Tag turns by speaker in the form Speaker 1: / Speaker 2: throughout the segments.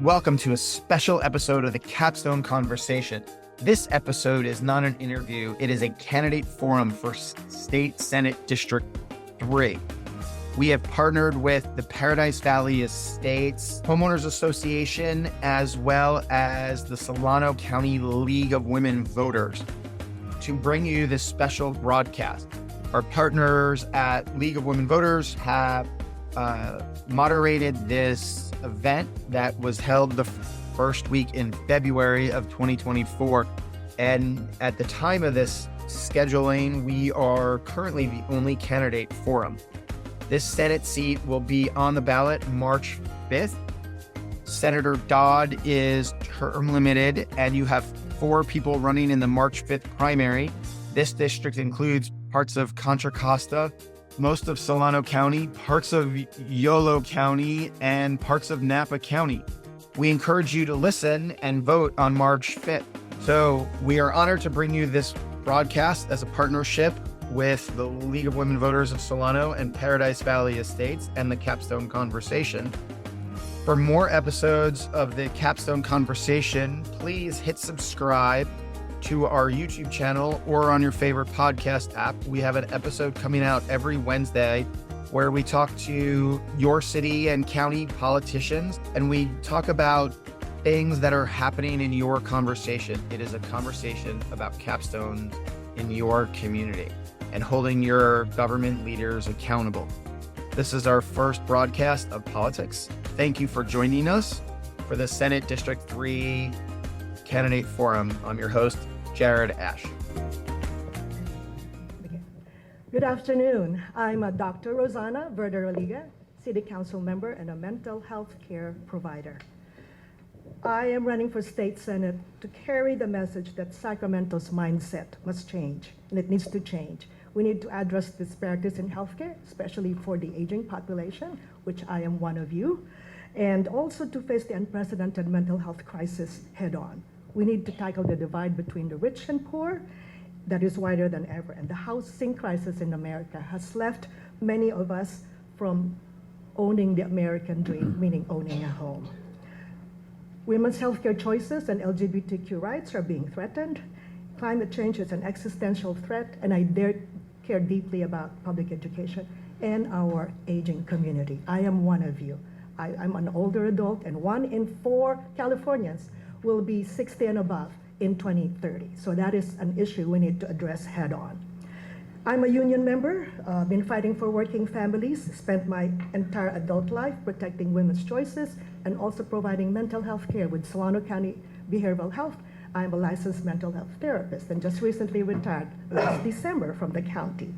Speaker 1: Welcome to a special episode of the Capstone Conversation. This episode is not an interview, it is a candidate forum for State Senate District 3. We have partnered with the Paradise Valley Estates Homeowners Association, as well as the Solano County League of Women Voters, to bring you this special broadcast. Our partners at League of Women Voters have moderated this event that was held the first week in February of 2024. And at the time of this scheduling, we are currently the only candidate forum. This Senate seat will be on the ballot March 5th. Senator Dodd is term limited, and you have 4 people running in the March 5th primary. This district includes parts of Contra Costa, most of Solano County, parts of Yolo County, and parts of Napa County. We encourage you to listen and vote on March 5th. So we are honored to bring you this broadcast as a partnership with the League of Women Voters of Solano and Paradise Valley Estates and the Capstone Conversation. For more episodes of the Capstone Conversation, please hit subscribe to our YouTube channel or on your favorite podcast app. We have an episode coming out every Wednesday where we talk to your city and county politicians, and we talk about things that are happening in your conversation. It is a conversation about Capstone in your community and holding your government leaders accountable. This is our first broadcast of politics. Thank you for joining us for the Senate District 3 Candidate Forum. I'm your host, Jared Ash.
Speaker 2: Good afternoon. I'm Dr. Rosana Verderoliga, City Council member and a mental health care provider. I am running for State Senate to carry the message that Sacramento's mindset must change, and it needs to change. We need to address disparities in healthcare, especially for the aging population, which I am one of you, and also to face the unprecedented mental health crisis head on. We need to tackle the divide between the rich and poor that is wider than ever. And the housing crisis in America has left many of us from owning the American dream, meaning owning a home. Women's healthcare choices and LGBTQ rights are being threatened. Climate change is an existential threat, and I care deeply about public education and our aging community. I am one of you. I'm an older adult, and 1 in 4 Californians will be 60 and above in 2030. So that is an issue we need to address head on. I'm a union member, been fighting for working families, spent my entire adult life protecting women's choices and also providing mental health care with Solano County Behavioral Health. I'm a licensed mental health therapist and just recently retired last December from the county.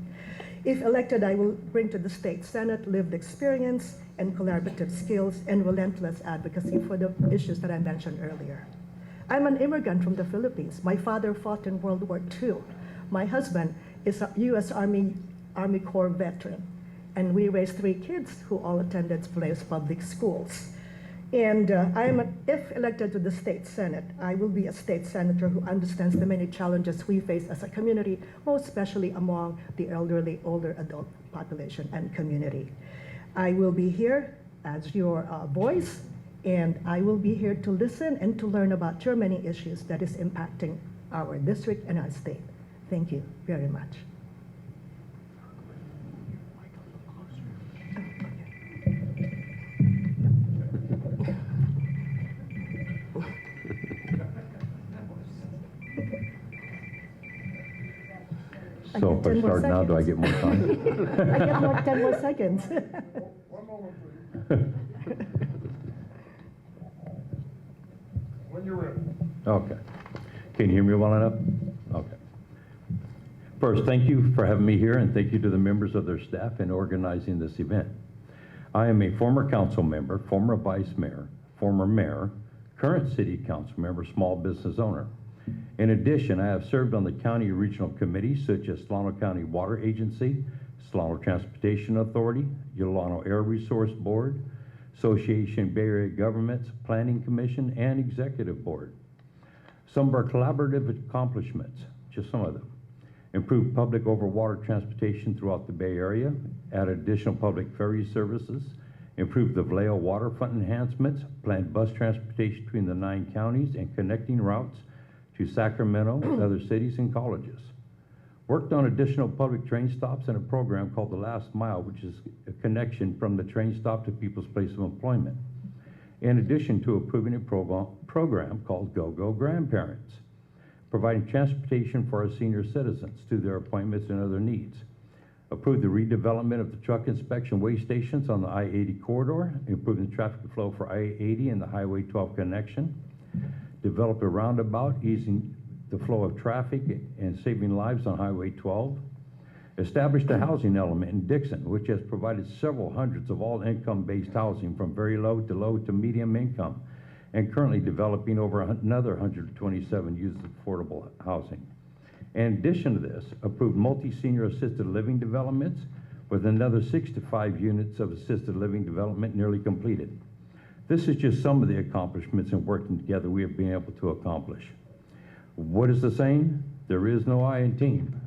Speaker 2: If elected, I will bring to the State Senate lived experience and collaborative skills and relentless advocacy for the issues that I mentioned earlier. I'm an immigrant from the Philippines. My father fought in World War II. My husband is a U.S. Army Corps veteran, and we raised 3 kids who all attended various public schools. And if elected to the State Senate, I will be a state senator who understands the many challenges we face as a community, most especially among the elderly, older adult population and community. I will be here as your voice, and I will be here to listen and to learn about your many issues that is impacting our district and our state. Thank you very much.
Speaker 3: So if I start now, do I get more time?
Speaker 2: I get more 10 more seconds.
Speaker 4: One moment, please. When you're ready.
Speaker 3: Okay. Can you hear me well enough? Okay. First, thank you for having me here, and thank you to the members of their staff in organizing this event. I am a former council member, former vice mayor, former mayor, current city council member, small business owner. In addition, I have served on the county regional committees such as Solano County Water Agency, Solano Transportation Authority, Solano Air Resource Board, Association Bay Area Governments, Planning Commission, and Executive Board. Some of our collaborative accomplishments, just some of them: improved public over water transportation throughout the Bay Area, added additional public ferry services, improve the Vallejo waterfront enhancements, planned bus transportation between the 9 counties and connecting routes to Sacramento, other cities, and colleges. Worked on additional public train stops and a program called The Last Mile, which is a connection from the train stop to people's place of employment. In addition to approving a program called Go-Go Grandparents, providing transportation for our senior citizens to their appointments and other needs. Approved the redevelopment of the truck inspection way stations on the I-80 corridor, improving the traffic flow for I-80 and the Highway 12 connection. Developed a roundabout, easing the flow of traffic and saving lives on Highway 12. Established a housing element in Dixon, which has provided several hundreds of all income-based housing from very low to medium income, and currently developing over another 127 units of affordable housing. In addition to this, approved multi-senior assisted living developments with another 65 units of assisted living development nearly completed. This is just some of the accomplishments and working together we have been able to accomplish. What is the saying? There is no I in team,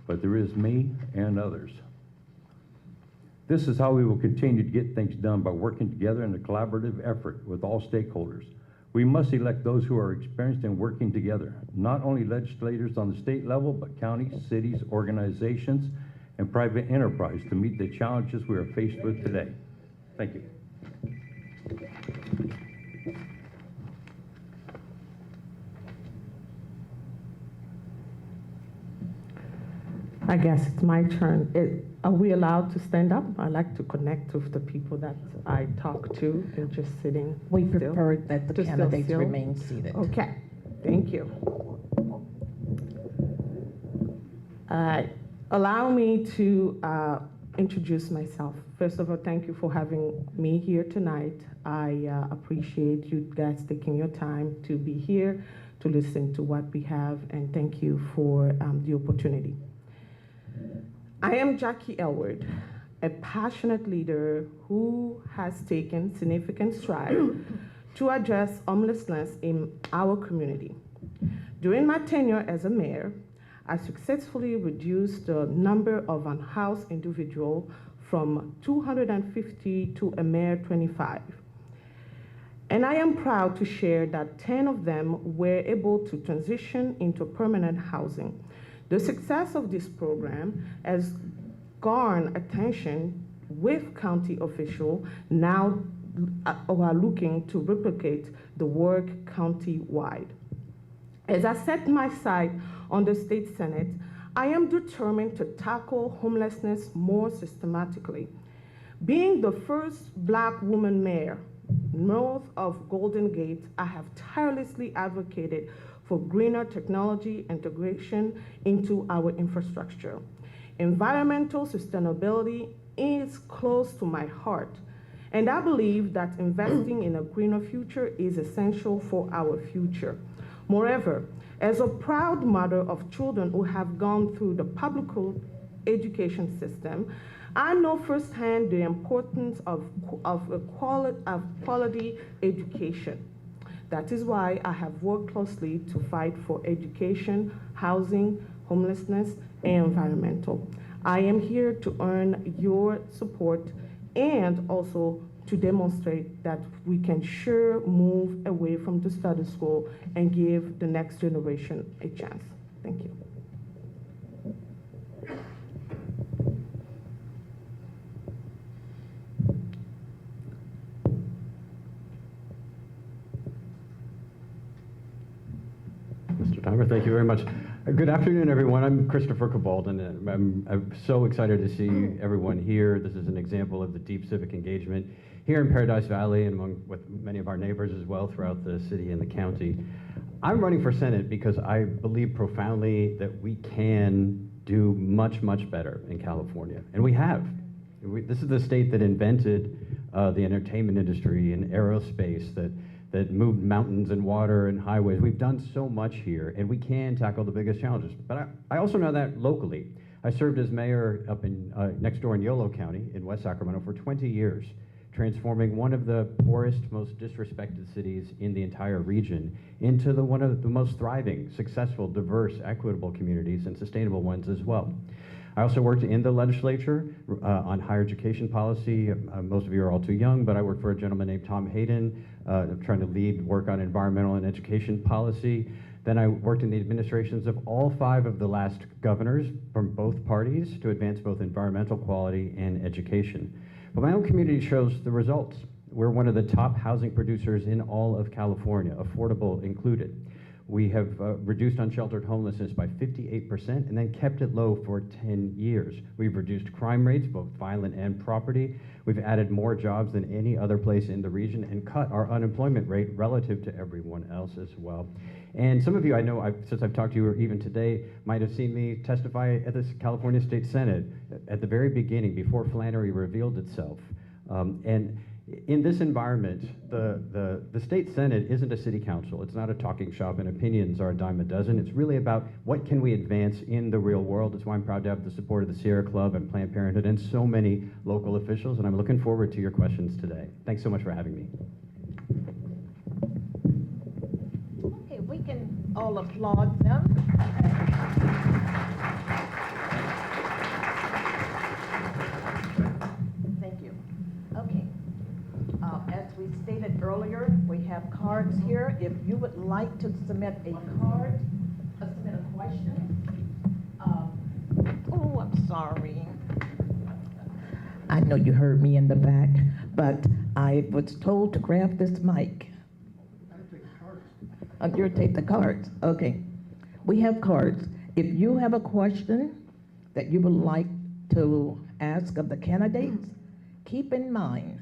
Speaker 3: but there is me and others. This is how we will continue to get things done, by working together in a collaborative effort with all stakeholders. We must elect those who are experienced in working together, not only legislators on the state level, but counties, cities, organizations, and private enterprise to meet the challenges we are faced with today. Thank you.
Speaker 5: I guess it's my turn. Are we allowed to stand up? I like to connect with the people that I talk to and just sitting.
Speaker 6: We
Speaker 5: still.
Speaker 6: prefer that the
Speaker 5: Just
Speaker 6: candidates
Speaker 5: still.
Speaker 6: remain seated.
Speaker 5: Okay, thank you. Allow me to introduce myself. First of all, thank you for having me here tonight. I appreciate you guys taking your time to be here, to listen to what we have, and thank you for the opportunity. I am Jackie Elwood, a passionate leader who has taken significant strides to address homelessness in our community. During my tenure as a mayor, I successfully reduced the number of unhoused individuals from 250 to a mere 25. And I am proud to share that 10 of them were able to transition into permanent housing. The success of this program has garnered attention with county officials now are looking to replicate the work county-wide. As I set my sight on the state Senate, I am determined to tackle homelessness more systematically. Being the first Black woman mayor north of Golden Gate, I have tirelessly advocated for greener technology integration into our infrastructure. Environmental sustainability is close to my heart, and I believe that investing in a greener future is essential for our future. Moreover, as a proud mother of children who have gone through the public education system, I know firsthand the importance of quality education. That is why I have worked closely to fight for education, housing, homelessness, and environmental. I am here to earn your support and also to demonstrate that we can sure move away from the status quo and give the next generation a chance. Thank you.
Speaker 7: Mr. Timer, thank you very much. Good afternoon, everyone. I'm Christopher Cabald, and I'm so excited to see everyone here. This is an example of the deep civic engagement here in Paradise Valley and with many of our neighbors as well throughout the city and the county. I'm running for Senate because I believe profoundly that we can do much, much better in California, and we have. This is the state that invented the entertainment industry and aerospace, that moved mountains and water and highways. We've done so much here, and we can tackle the biggest challenges. But I also know that locally. I served as mayor up in next door in Yolo County in West Sacramento for 20 years, transforming one of the poorest, most disrespected cities in the entire region into one of the most thriving, successful, diverse, equitable communities and sustainable ones as well. I also worked in the legislature on higher education policy. Most of you are all too young, but I worked for a gentleman named Tom Hayden, trying to lead work on environmental and education policy. Then I worked in the administrations of all 5 of the last governors from both parties to advance both environmental quality and education. But my own community shows the results. We're one of the top housing producers in all of California, affordable included. We have reduced unsheltered homelessness by 58% and then kept it low for 10 years. We've reduced crime rates, both violent and property. We've added more jobs than any other place in the region and cut our unemployment rate relative to everyone else as well. And some of you I know, since I've talked to you or even today, might have seen me testify at the California State Senate at the very beginning, before Flannery revealed itself. And in this environment, the state senate isn't a city council. It's not a talking shop, and opinions are a dime a dozen. It's really about what can we advance in the real world. That's why I'm proud to have the support of the Sierra Club and Planned Parenthood and so many local officials, and I'm looking forward to your questions today. Thanks so much for having me.
Speaker 6: Okay, we can all applaud them. Thank you. Okay. As we stated earlier, we have cards here. If you would like to submit a card, submit a question. Oh, I'm sorry. I know you heard me in the back, but I was told to grab this mic. You'll take the cards. Okay. We have cards. If you have a question that you would like to ask of the candidates, keep in mind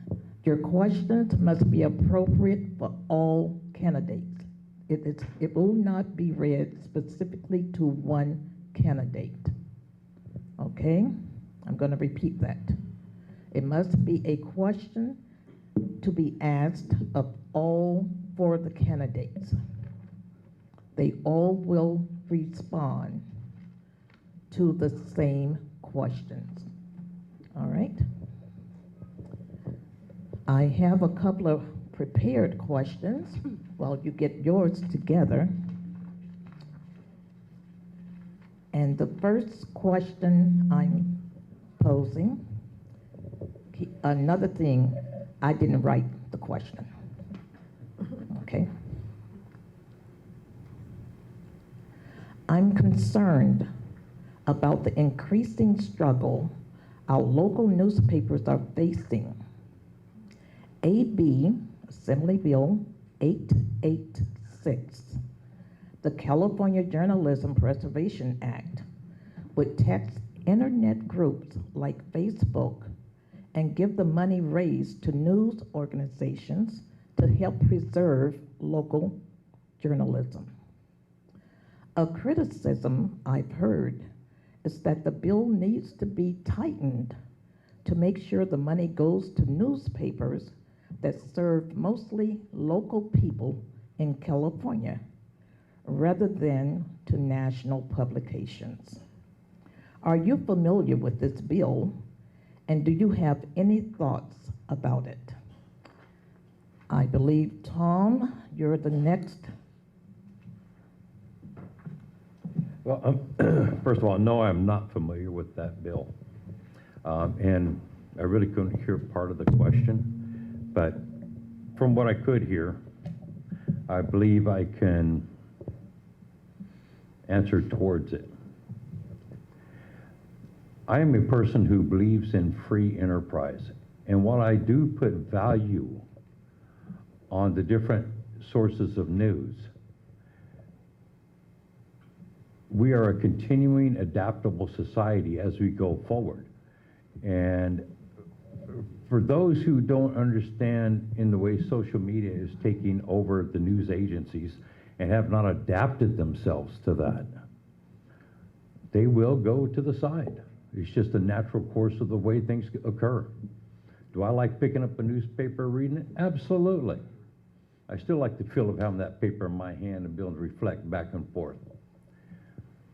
Speaker 6: your questions must be appropriate for all candidates. It will not be read specifically to one candidate. Okay? I'm going to repeat that. It must be a question to be asked of all 4 of the candidates. They all will respond to the same questions. All right? I have a couple of prepared questions while you get yours together. And the first question I'm posing, another thing, I didn't write the question. Okay? I'm concerned about the increasing struggle our local newspapers are facing. AB, Assembly Bill 886, the California Journalism Preservation Act, would tax internet groups like Facebook and give the money raised to news organizations to help preserve local journalism. A criticism I've heard is that the bill needs to be tightened to make sure the money goes to newspapers that serve mostly local people in California rather than to national publications. Are you familiar with this bill, and do you have any thoughts about it? I believe, Tom, you're the next.
Speaker 3: Well, first of all, no, I'm not familiar with that bill. And I really couldn't hear part of the question, but from what I could hear, I believe I can answer towards it. I am a person who believes in free enterprise, and while I do put value on the different sources of news, we are a continuing adaptable society as we go forward. And for those who don't understand in the way social media is taking over the news agencies and have not adapted themselves to that, they will go to the side. It's just a natural course of the way things occur. Do I like picking up a newspaper, reading it? Absolutely. I still like the feel of having that paper in my hand and being able to reflect back and forth.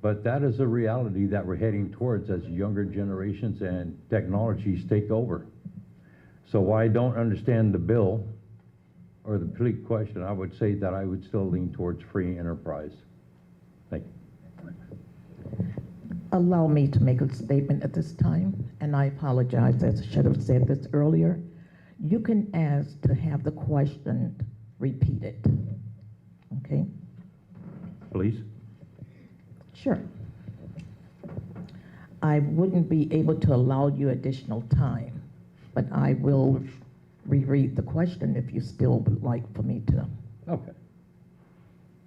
Speaker 3: But that is a reality that we're heading towards as younger generations and technologies take over. So while I don't understand the bill or the complete question, I would say that I would still lean towards free enterprise. Thank you.
Speaker 6: Allow me to make a statement at this time, and I apologize, as I should have said this earlier. You can ask to have the question repeated, okay?
Speaker 3: Please.
Speaker 6: Sure. I wouldn't be able to allow you additional time, but I will reread the question if you still would like for me to
Speaker 3: Okay,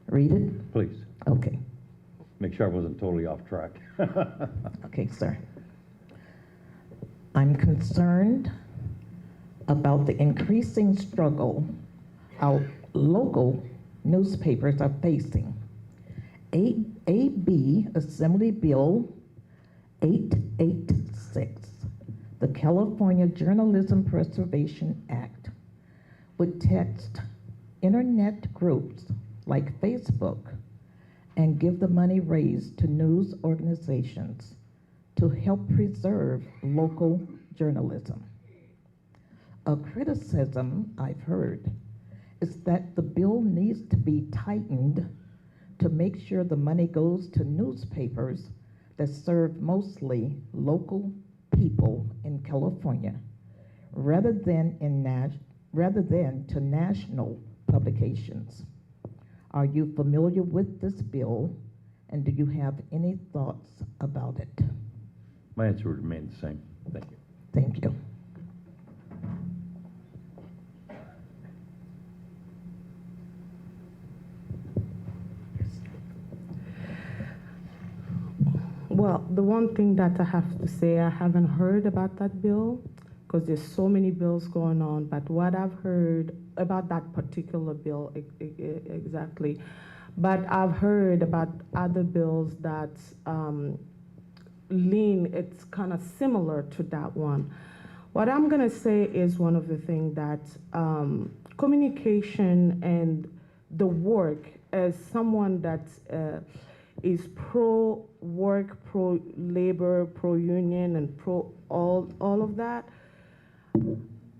Speaker 6: read it.
Speaker 3: please.
Speaker 6: Okay.
Speaker 3: Make sure I wasn't totally off track.
Speaker 6: Okay, sir. I'm concerned about the increasing struggle our local newspapers are facing. AB Assembly Bill 886, the California Journalism Preservation Act, would text internet groups like Facebook and give the money raised to news organizations to help preserve local journalism. A criticism I've heard is that the bill needs to be tightened to make sure the money goes to newspapers that serve mostly local people in California, rather than to national publications. Are you familiar with this bill, and do you have any thoughts about it?
Speaker 3: My answer would remain the same. Thank you.
Speaker 6: Thank you.
Speaker 5: Well, the one thing that I have to say, I haven't heard about that bill because there's so many bills going on, but what I've heard about that particular bill exactly, but I've heard about other bills that it's kind of similar to that one. What I'm gonna say is one of the things that communication and the work, as someone that is pro-work, pro-labor, pro-union, and pro all of that,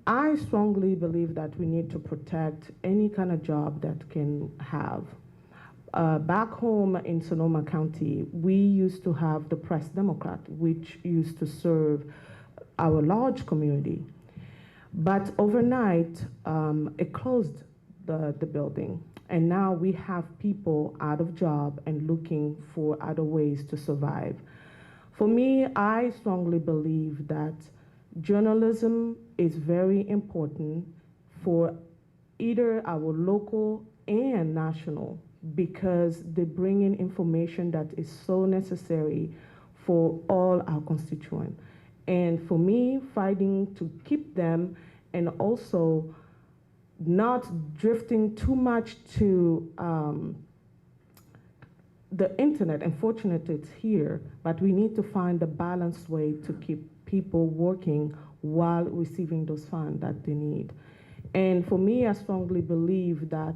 Speaker 5: I strongly believe that we need to protect any kind of job that can have. Back home in Sonoma County, we used to have the Press Democrat, which used to serve our large community. But overnight, it closed the building. And now we have people out of job and looking for other ways to survive. For me, I strongly believe that journalism is very important for either our local and national, because they bring in information that is so necessary for all our constituents. And for me, fighting to keep them and also not drifting too much to the internet. Unfortunately, it's here, but we need to find a balanced way to keep people working while receiving those funds that they need. And for me, I strongly believe that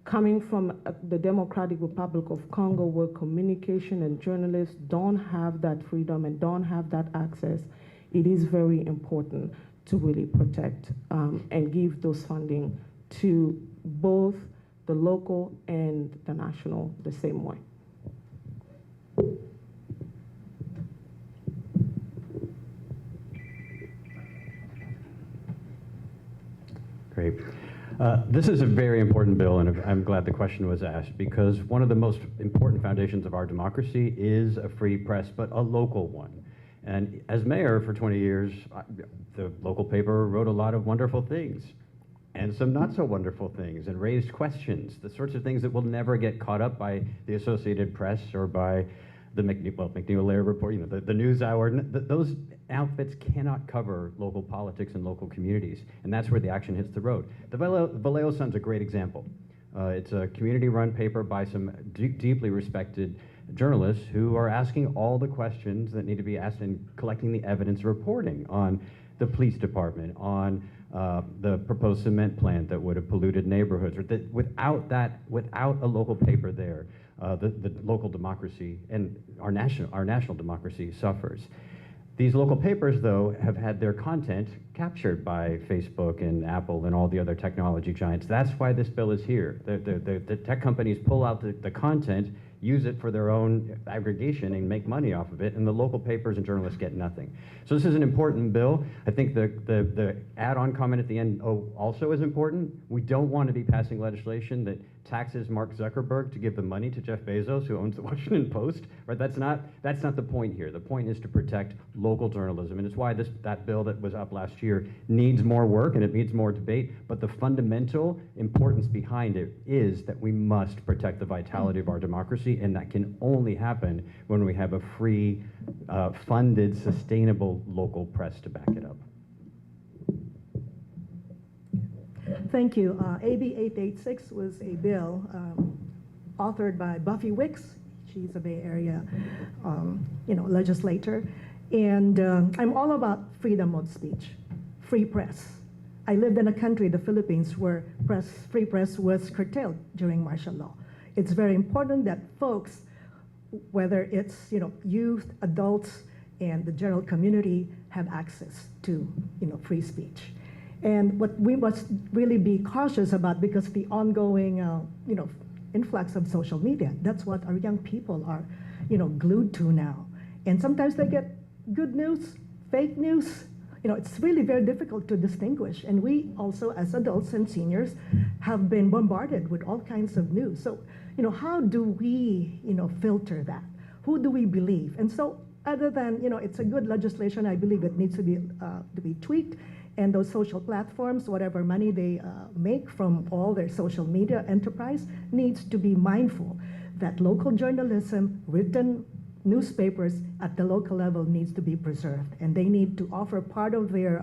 Speaker 5: coming from the Democratic Republic of Congo, where communication and journalists don't have that freedom and don't have that access, it is very important to really protect and give those funding to both the local and the national the same way.
Speaker 7: Great. This is a very important bill, and I'm glad the question was asked, because one of the most important foundations of our democracy is a free press, but a local one. And as mayor for 20 years, the local paper wrote a lot of wonderful things and some not so wonderful things, and raised questions, the sorts of things that will never get caught up by the Associated Press or by the McNeil-Lehrer report, the NewsHour. Those outfits cannot cover local politics and local communities, and that's where the action hits the road. The Vallejo Sun's a great example. It's a community-run paper by some deeply respected journalists who are asking all the questions that need to be asked and collecting the evidence, reporting on the police department, on the proposed cement plant that would have polluted neighborhoods. Or that without a local paper there, the local democracy and our national democracy suffers. These local papers, though, have had their content captured by Facebook and Apple and all the other technology giants. That's why this bill is here. The tech companies pull out the content, use it for their own aggregation and make money off of it, and the local papers and journalists get nothing. So this is an important bill. I think the add-on comment at the end also is important. We don't want to be passing legislation that taxes Mark Zuckerberg to give the money to Jeff Bezos, who owns the Washington Post. Right? That's not the point here. The point is to protect local journalism, and it's why that bill that was up last year needs more work and it needs more debate. But the fundamental importance behind it is that we must protect the vitality of our democracy, and that can only happen when we have a free, funded, sustainable local press to back it up.
Speaker 2: Thank you. AB 886 was a bill authored by Buffy Wicks. She's a Bay Area, legislator. And I'm all about freedom of speech, free press. I lived in a country, the Philippines, where free press was curtailed during martial law. It's very important that folks, whether it's youth, adults, and the general community, have access to free speech. And what we must really be cautious about, because the ongoing influx of social media, that's what our young people are glued to now. And sometimes they get good news, fake news. It's really very difficult to distinguish. And we also, as adults and seniors, have been bombarded with all kinds of news. So, how do we, filter that? Who do we believe? And so, other than, it's a good legislation, I believe it needs to be tweaked. And those social platforms, whatever money they make from all their social media enterprise, needs to be mindful that local journalism, written newspapers at the local level, needs to be preserved. And they need to offer part of their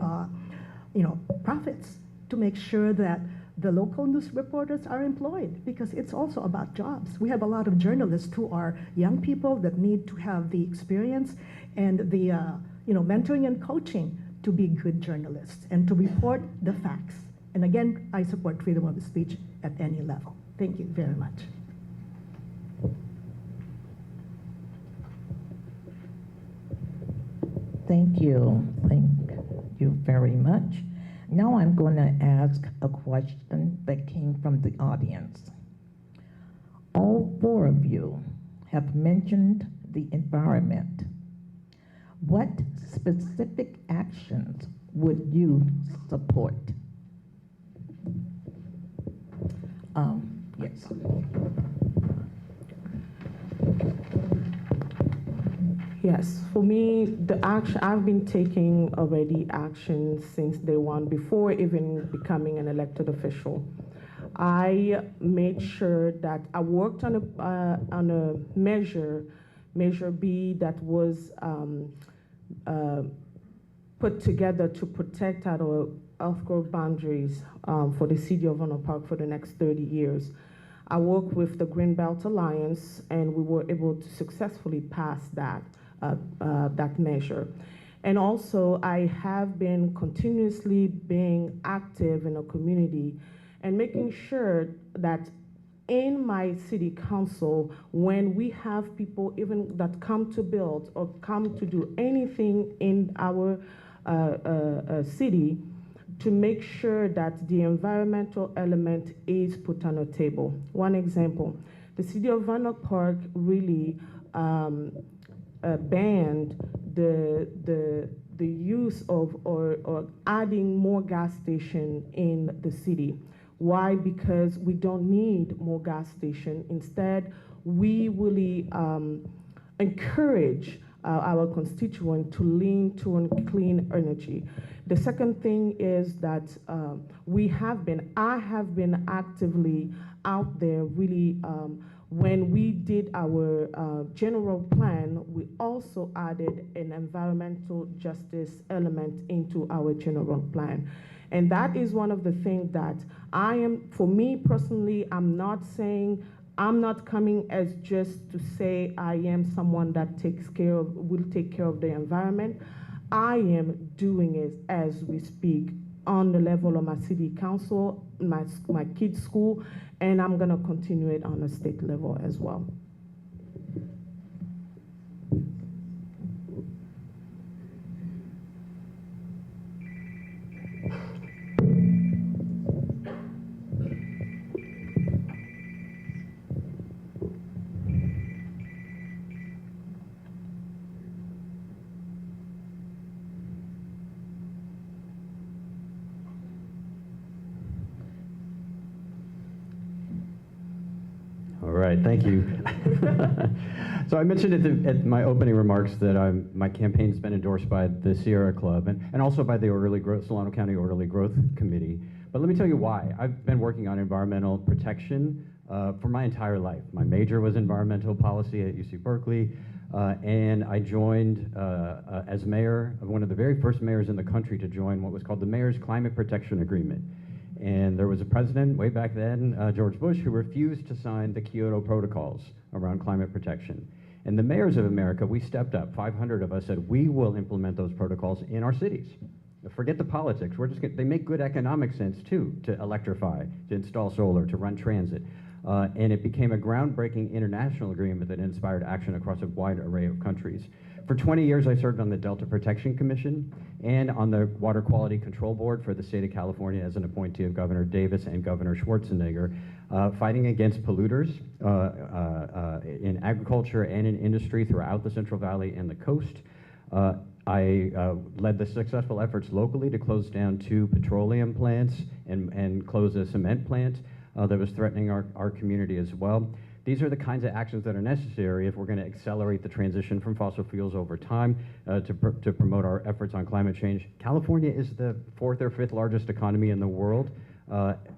Speaker 2: profits to make sure that the local news reporters are employed, because it's also about jobs. We have a lot of journalists who are young people that need to have the experience and the mentoring and coaching to be good journalists and to report the facts. And again, I support freedom of speech at any level. Thank you very much.
Speaker 6: Thank you. Thank you very much. Now I'm going to ask a question that came from the audience. All four of you have mentioned the environment. What specific actions would you support? Yes.
Speaker 5: Yes, for me, the action, I've been taking already action since day one, before even becoming an elected official. I made sure that I worked on a Measure B, that was put together to protect our off-growth boundaries for the city of Honor Park for the next 30 years. I worked with the Greenbelt Alliance, and we were able to successfully pass that measure. And also, I have been continuously being active in the community and making sure that in my city council, when we have people even that come to build or come to do anything in our city, to make sure that the environmental element is put on the table. One example, the city of Honor Park really banned the use of or adding more gas station in the city. Why? Because we don't need more gas station. Instead, we really encourage our constituent to lean to clean energy. The second thing is that I have been actively out there really. When we did our general plan, we also added an environmental justice element into our general plan. And that is one of the things that for me personally, I'm not coming as just to say I am someone that will take care of the environment. I am doing it as we speak on the level of my city council, my kids' school, and I'm gonna continue it on the state level as well.
Speaker 7: right, thank you. So I mentioned at my opening remarks that my campaign's been endorsed by the Sierra Club and also by the Solano County Orderly Growth Committee. But let me tell you why. I've been working on environmental protection for my entire life. My major was environmental policy at UC Berkeley, and I joined as mayor of one of the very first mayors in the country to join what was called the Mayor's Climate Protection Agreement. And there was a president way back then, George Bush, who refused to sign the Kyoto protocols around climate protection. And the mayors of America, we stepped up. 500 of us said, we will implement those protocols in our cities. Forget the politics. They make good economic sense too, to electrify, to install solar, to run transit. And it became a groundbreaking international agreement that inspired action across a wide array of countries. For 20 years, I served on the Delta Protection Commission and on the Water Quality Control Board for the state of California as an appointee of Governor Davis and Governor Schwarzenegger, fighting against polluters in agriculture and in industry throughout the Central Valley and the coast. I led the successful efforts locally to close down 2 petroleum plants and close a cement plant that was threatening our community as well. These are the kinds of actions that are necessary if we're going to accelerate the transition from fossil fuels over time to promote our efforts on climate change. California is the 4th or 5th largest economy in the world.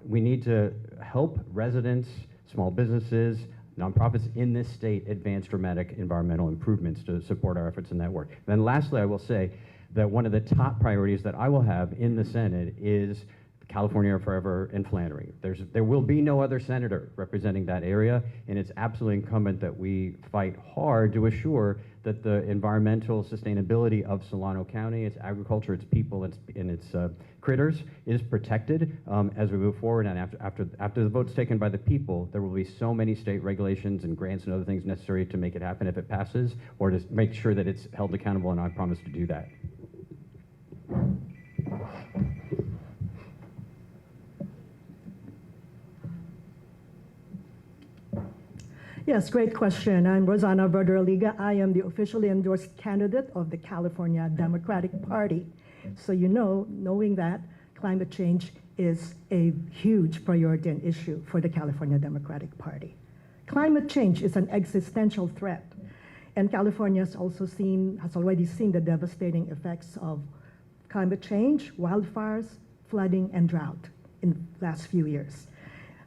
Speaker 7: We need to help residents, small businesses, nonprofits in this state advance dramatic environmental improvements to support our efforts in that work. Then lastly, I will say that one of the top priorities that I will have in the Senate is California Forever and Flannery. There will be no other senator representing that area, and it's absolutely incumbent that we fight hard to assure that the environmental sustainability of Solano County, its agriculture, its people, and its critters is protected as we move forward. And after the vote's taken by the people, there will be so many state regulations and grants and other things necessary to make it happen if it passes, or to make sure that it's held accountable, and I promise to do that.
Speaker 2: Yes, great question. I'm Rosanna Verderaliga. I am the officially endorsed candidate of the California Democratic Party. So knowing that climate change is a huge priority and issue for the California Democratic Party. Climate change is an existential threat, and California has already seen the devastating effects of climate change, wildfires, flooding, and drought in the last few years.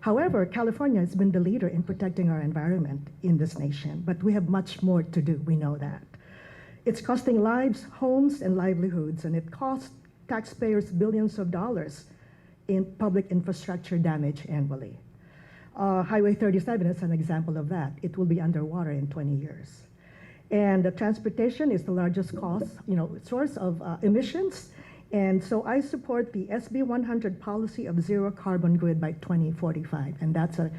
Speaker 2: However, California has been the leader in protecting our environment in this nation, but we have much more to do, we know that. It's costing lives, homes, and livelihoods, and it costs taxpayers billions of dollars in public infrastructure damage annually. Highway 37 is an example of that. It will be underwater in 20 years. And the transportation is the largest source of emissions. And so I support the SB 100 policy of zero carbon grid by 2045. And that's a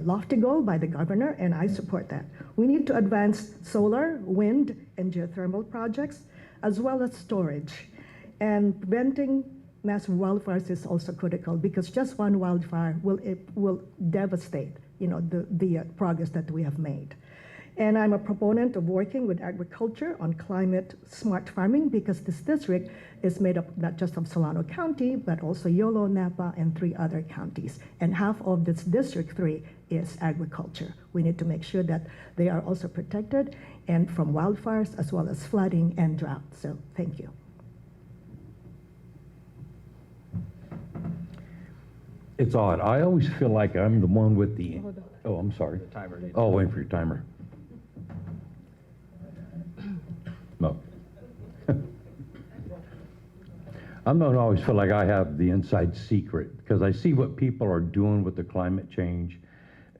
Speaker 2: lofty goal by the governor, and I support that. We need to advance solar, wind, and geothermal projects, as well as storage. And preventing massive wildfires is also critical, because just one wildfire will devastate the progress that we have made. And I'm a proponent of working with agriculture on climate smart farming, because this district is made up not just of Solano County, but also Yolo, Napa, and 3 other counties. And half of this District 3 is agriculture. We need to make sure that they are also protected and from wildfires as well as flooding and drought. So thank you.
Speaker 3: It's odd. I always feel like I'm the one with the... Oh, I'm sorry.
Speaker 7: The timer.
Speaker 3: Oh, waiting for your timer. No. I'm the one who always feel like I have the inside secret, because I see what people are doing with the climate change,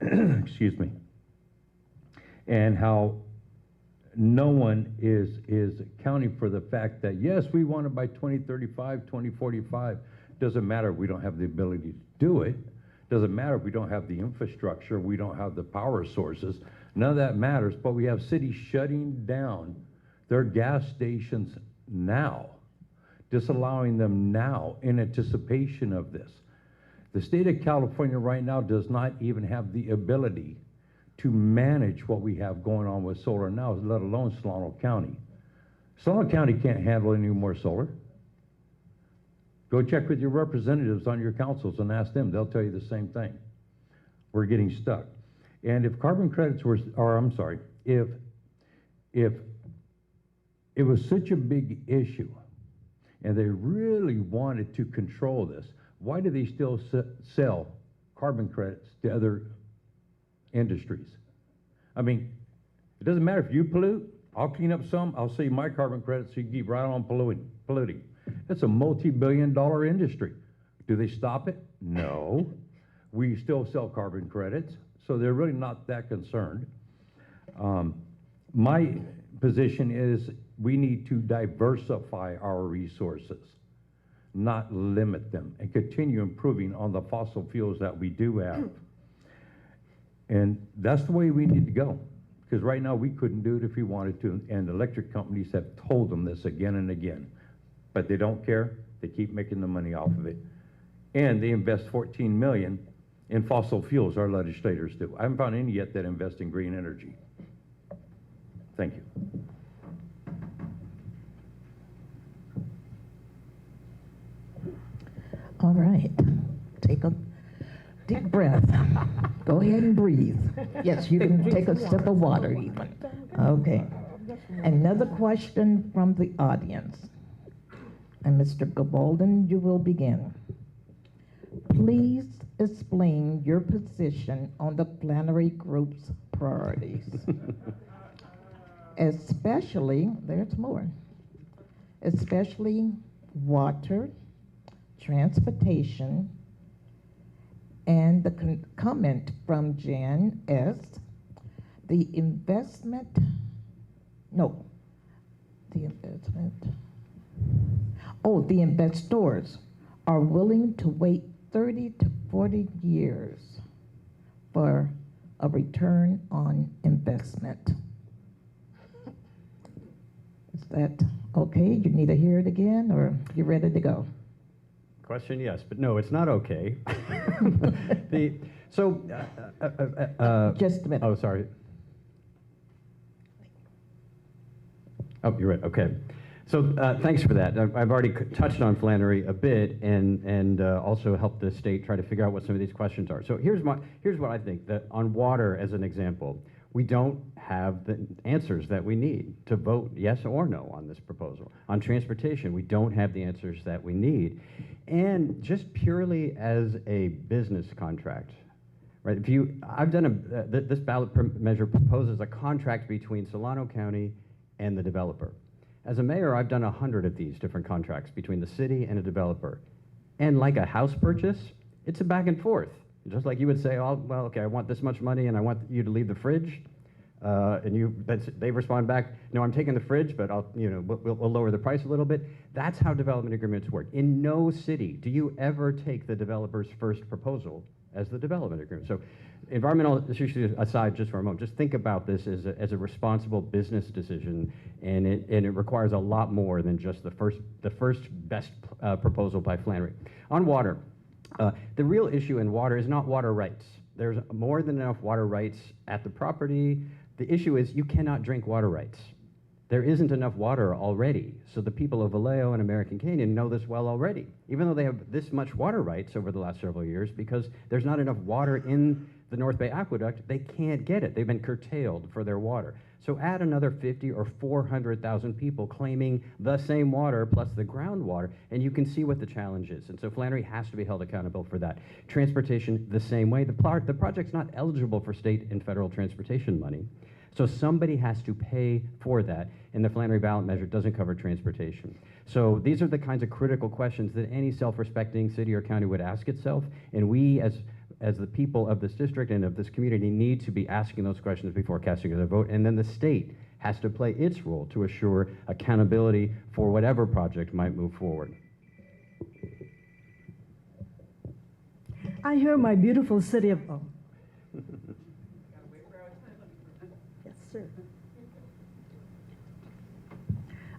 Speaker 3: excuse me, and how no one is accounting for the fact that, yes, we want it by 2035, 2045. Doesn't matter if we don't have the ability to do it. Doesn't matter if we don't have the infrastructure, we don't have the power sources. None of that matters, but we have cities shutting down their gas stations now, disallowing them now in anticipation of this. The state of California right now does not even have the ability to manage what we have going on with solar now, let alone Solano County. Solano County can't handle any more solar. Go check with your representatives on your councils and ask them. They'll tell you the same thing. We're getting stuck. And if carbon credits were, or I'm sorry, if it was such a big issue and they really wanted to control this, why do they still sell carbon credits to other industries? I mean, it doesn't matter if you pollute, I'll clean up some, I'll sell you my carbon credits so you keep right on polluting. It's a multi-billion-dollar industry. Do they stop it? No. We still sell carbon credits, so they're really not that concerned. My position is we need to diversify our resources, not limit them, and continue improving on the fossil fuels that we do have. And that's the way we need to go, because right now we couldn't do it if we wanted to, and electric companies have told them this again and again, but they don't care. They keep making the money off of it. And they invest $14 million in fossil fuels, our legislators do. I haven't found any yet that invest in green energy. Thank you.
Speaker 6: All right, take a deep breath. Go ahead and breathe. Yes, you can take a sip of water even. Okay. Another question from the audience. And Mr. Gabolden, you will begin. Please explain your position on the Flannery Group's priorities. Especially, there's more, especially water, transportation, and the comment from Jan S. The investment the investors are willing to wait 30 to 40 years for a return on investment. Is that okay? You need to hear it again, or you ready to go?
Speaker 7: Question, yes, but no, it's not okay.
Speaker 6: Just a minute.
Speaker 7: Oh, sorry. Oh, you're right, okay. So thanks for that. I've already touched on Flannery a bit and also helped the state try to figure out what some of these questions are. So here's what I think, that on water as an example, we don't have the answers that we need to vote yes or no on this proposal. On transportation, we don't have the answers that we need. And just purely as a business contract, right? This ballot measure proposes a contract between Solano County and the developer. As a mayor, I've done 100 of these different contracts between the city and a developer. And like a house purchase, it's a back and forth. Just like you would say, oh, well, okay, I want this much money and I want you to leave the fridge. They respond back, no, I'm taking the fridge, but we'll lower the price a little bit. That's how development agreements work. In no city do you ever take the developer's first proposal as the development agreement. So environmental issues aside just for a moment, just think about this as a responsible business decision, and it requires a lot more than just the first best proposal by Flannery. On water, the real issue in water is not water rights. There's more than enough water rights at the property. The issue is you cannot drink water rights. There isn't enough water already. So the people of Vallejo and American Canyon know this well already, even though they have this much water rights over the last several years, because there's not enough water in the North Bay Aqueduct, they can't get it. They've been curtailed for their water. So add another 50 or 400,000 people claiming the same water plus the groundwater, and you can see what the challenge is. And so Flannery has to be held accountable for that. Transportation, the same way. The project's not eligible for state and federal transportation money. So somebody has to pay for that, and the Flannery ballot measure doesn't cover transportation. So these are the kinds of critical questions that any self-respecting city or county would ask itself, and we as the people of this district and of this community need to be asking those questions before casting a vote, and then the state has to play its role to assure accountability for whatever project might move forward.
Speaker 2: I hear my beautiful city of... Oh. Yes, sir.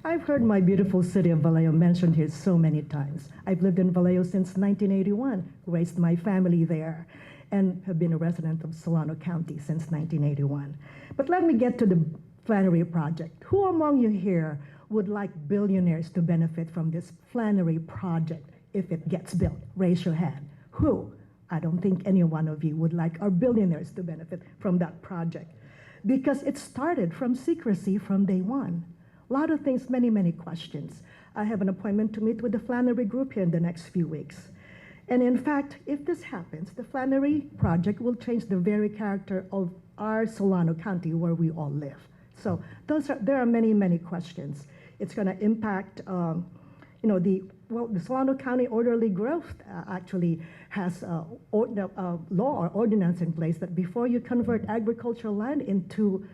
Speaker 2: I've heard my beautiful city of Vallejo mentioned here so many times. I've lived in Vallejo since 1981, raised my family there, and have been a resident of Solano County since 1981. But let me get to the Flannery project. Who among you here would like billionaires to benefit from this Flannery project if it gets built? Raise your hand. Who? I don't think any one of you would like our billionaires to benefit from that project, because it started from secrecy from day one. A lot of things, many, many questions. I have an appointment to meet with the Flannery Group here in the next few weeks. And in fact, if this happens, the Flannery project will change the very character of our Solano County where we all live. So there are many, many questions. It's going to impact, the Solano County Orderly Growth actually has a law or ordinance in place that before you convert agricultural land into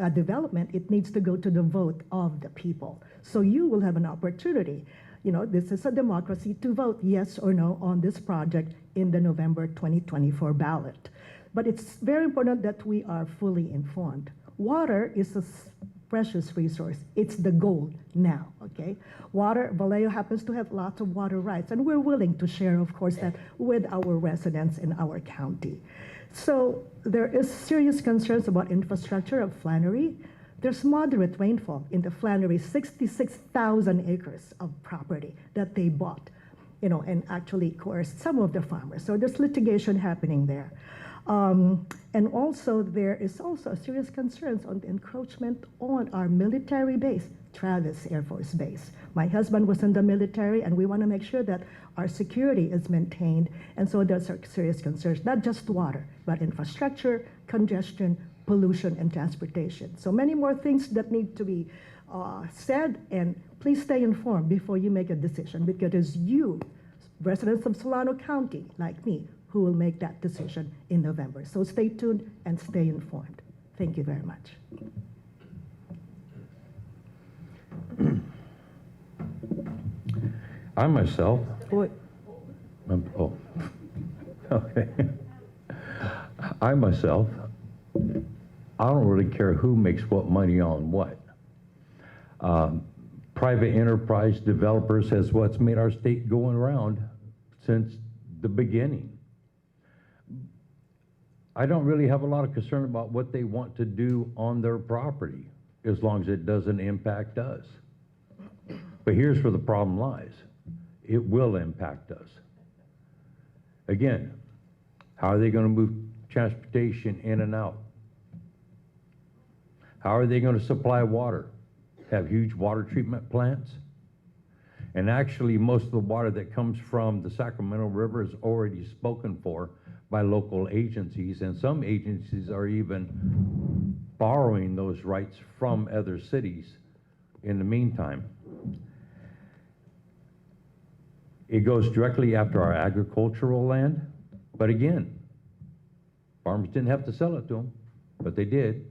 Speaker 2: a development, it needs to go to the vote of the people. So you will have an opportunity. This is a democracy to vote yes or no on this project in the November 2024 ballot. But it's very important that we are fully informed. Water is a precious resource. It's the gold now, okay? Water, Vallejo happens to have lots of water rights, and we're willing to share, of course, that with our residents in our county. So there is serious concerns about infrastructure of Flannery. There's moderate rainfall in the Flannery, 66,000 acres of property that they bought, and actually coerced some of the farmers. So there's litigation happening there. And also there is also serious concerns on the encroachment on our military base, Travis Air Force Base. My husband was in the military, and we want to make sure that our security is maintained. And so there's serious concerns, not just water, but infrastructure, congestion, pollution, and transportation. So many more things that need to be said, and please stay informed before you make a decision, because it's you, residents of Solano County, like me, who will make that decision in November. So stay tuned and stay informed. Thank you very much.
Speaker 3: I myself,
Speaker 2: Wait.
Speaker 3: okay. I myself, I don't really care who makes what money on what. Private enterprise developers has what's made our state going around since the beginning. I don't really have a lot of concern about what they want to do on their property, as long as it doesn't impact us. But here's where the problem lies. It will impact us. Again, how are they going to move transportation in and out? How are they going to supply water? Have huge water treatment plants? And actually, most of the water that comes from the Sacramento River is already spoken for by local agencies, and some agencies are even borrowing those rights from other cities in the meantime. It goes directly after our agricultural land, but again, farmers didn't have to sell it to them, but they did.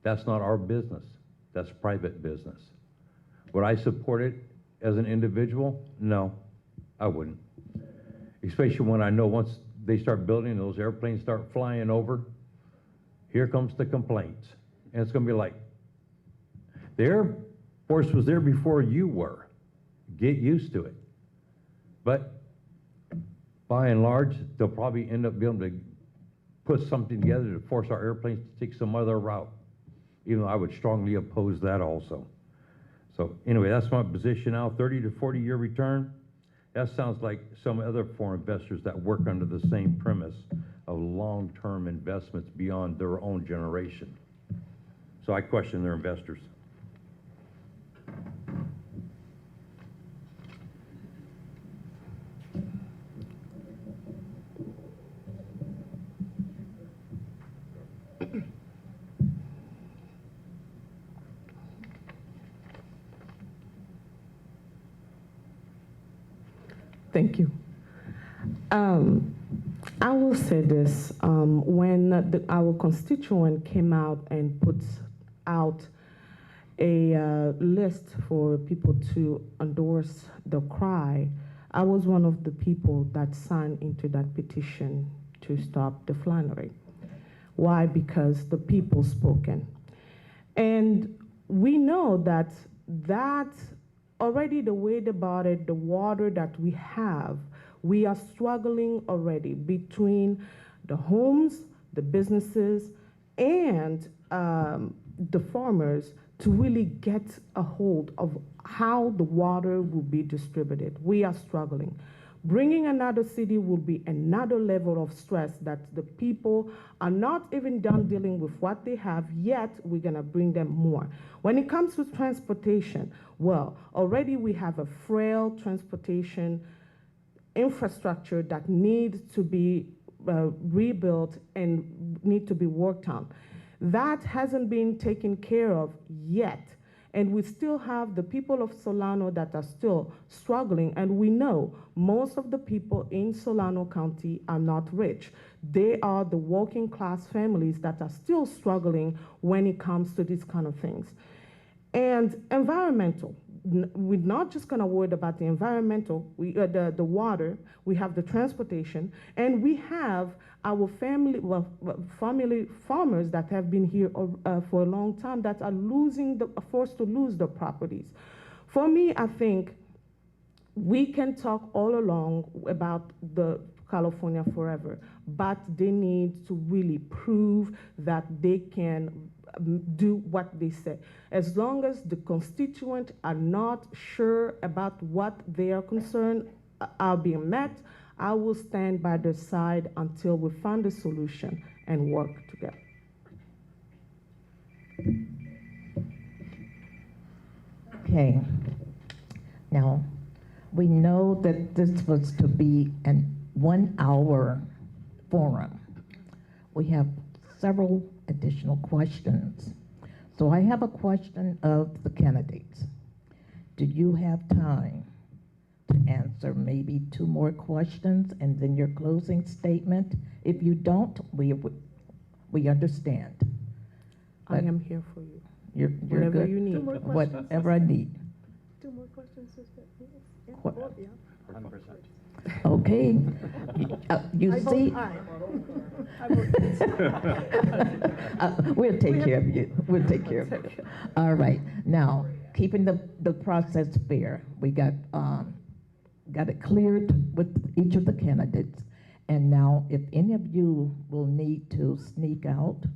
Speaker 3: That's not our business. That's private business. Would I support it as an individual? No, I wouldn't. Especially when I know once they start building, those airplanes start flying over, here comes the complaints. And it's gonna be like, the Air Force was there before you were. Get used to it. But by and large, they'll probably end up being able to put something together to force our airplanes to take some other route, even though I would strongly oppose that also. So anyway, that's my position now. 30 to 40-year return. That sounds like some other foreign investors that work under the same premise of long-term investments beyond their own generation. So I question their investors.
Speaker 5: Thank you. I will say this, when our constituent came out and put out a list for people to endorse the cry, I was one of the people that signed into that petition to stop the Flannery. Why? Because the people spoken. And we know that already the way about it, the water that we have, we are struggling already between the homes, the businesses, and the farmers to really get a hold of how the water will be distributed. We are struggling. Bringing another city will be another level of stress that the people are not even done dealing with what they have, yet we're gonna bring them more. When it comes to transportation, well, already we have a frail transportation infrastructure that needs to be rebuilt and need to be worked on. That hasn't been taken care of yet. And we still have the people of Solano that are still struggling, and we know most of the people in Solano County are not rich. They are the working class families that are still struggling when it comes to these kind of things. And environmental, we're not just gonna worry about the environmental, the water, we have the transportation, and we have our family farmers that have been here for a long time that are forced to lose their properties. For me, I think we can talk all along about the California forever, but they need to really prove that they can do what they say. As long as the constituents are not sure about what their concerns are being met, I will stand by their side until we find a solution and work together.
Speaker 6: Okay. Now, we know that this was to be an 1-hour forum. We have several additional questions. So I have a question of the candidates. Do you have time to answer maybe 2 more questions and then your closing statement? If you don't, we understand.
Speaker 5: I am here for you.
Speaker 6: You're
Speaker 5: Whatever
Speaker 6: good.
Speaker 5: you need.
Speaker 2: 2 more questions.
Speaker 6: Whatever I need.
Speaker 2: 2 more questions is that, yeah,
Speaker 6: What?
Speaker 2: yeah.
Speaker 7: 100%.
Speaker 6: Okay. You
Speaker 2: I vote
Speaker 6: see,
Speaker 2: aye. I vote
Speaker 6: we'll take care of you. We'll take care of you. All right. Now, keeping the process fair, we got it cleared with each of the candidates. And now, if any of you will need to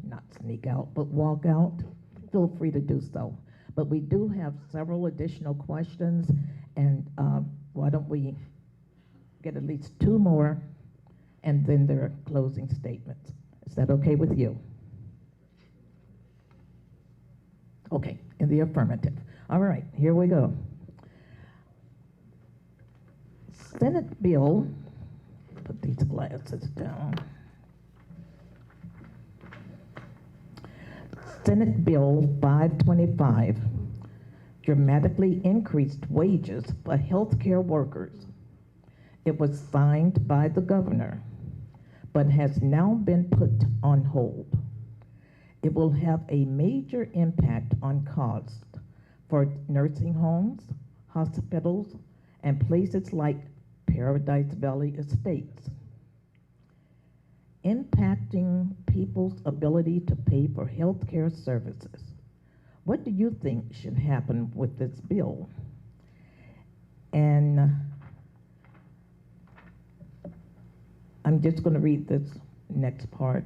Speaker 6: not sneak out, but walk out, feel free to do so. But we do have several additional questions, and why don't we get at least 2 more, and then their closing statements. Is that okay with you? Okay, in the affirmative. All right, here we go. Senate Bill, put these glasses down. Senate Bill 525 dramatically increased wages for healthcare workers. It was signed by the governor, but has now been put on hold. It will have a major impact on costs for nursing homes, hospitals, and places like Paradise Valley Estates, impacting people's ability to pay for healthcare services. What do you think should happen with this bill? And I'm just going to read this next part.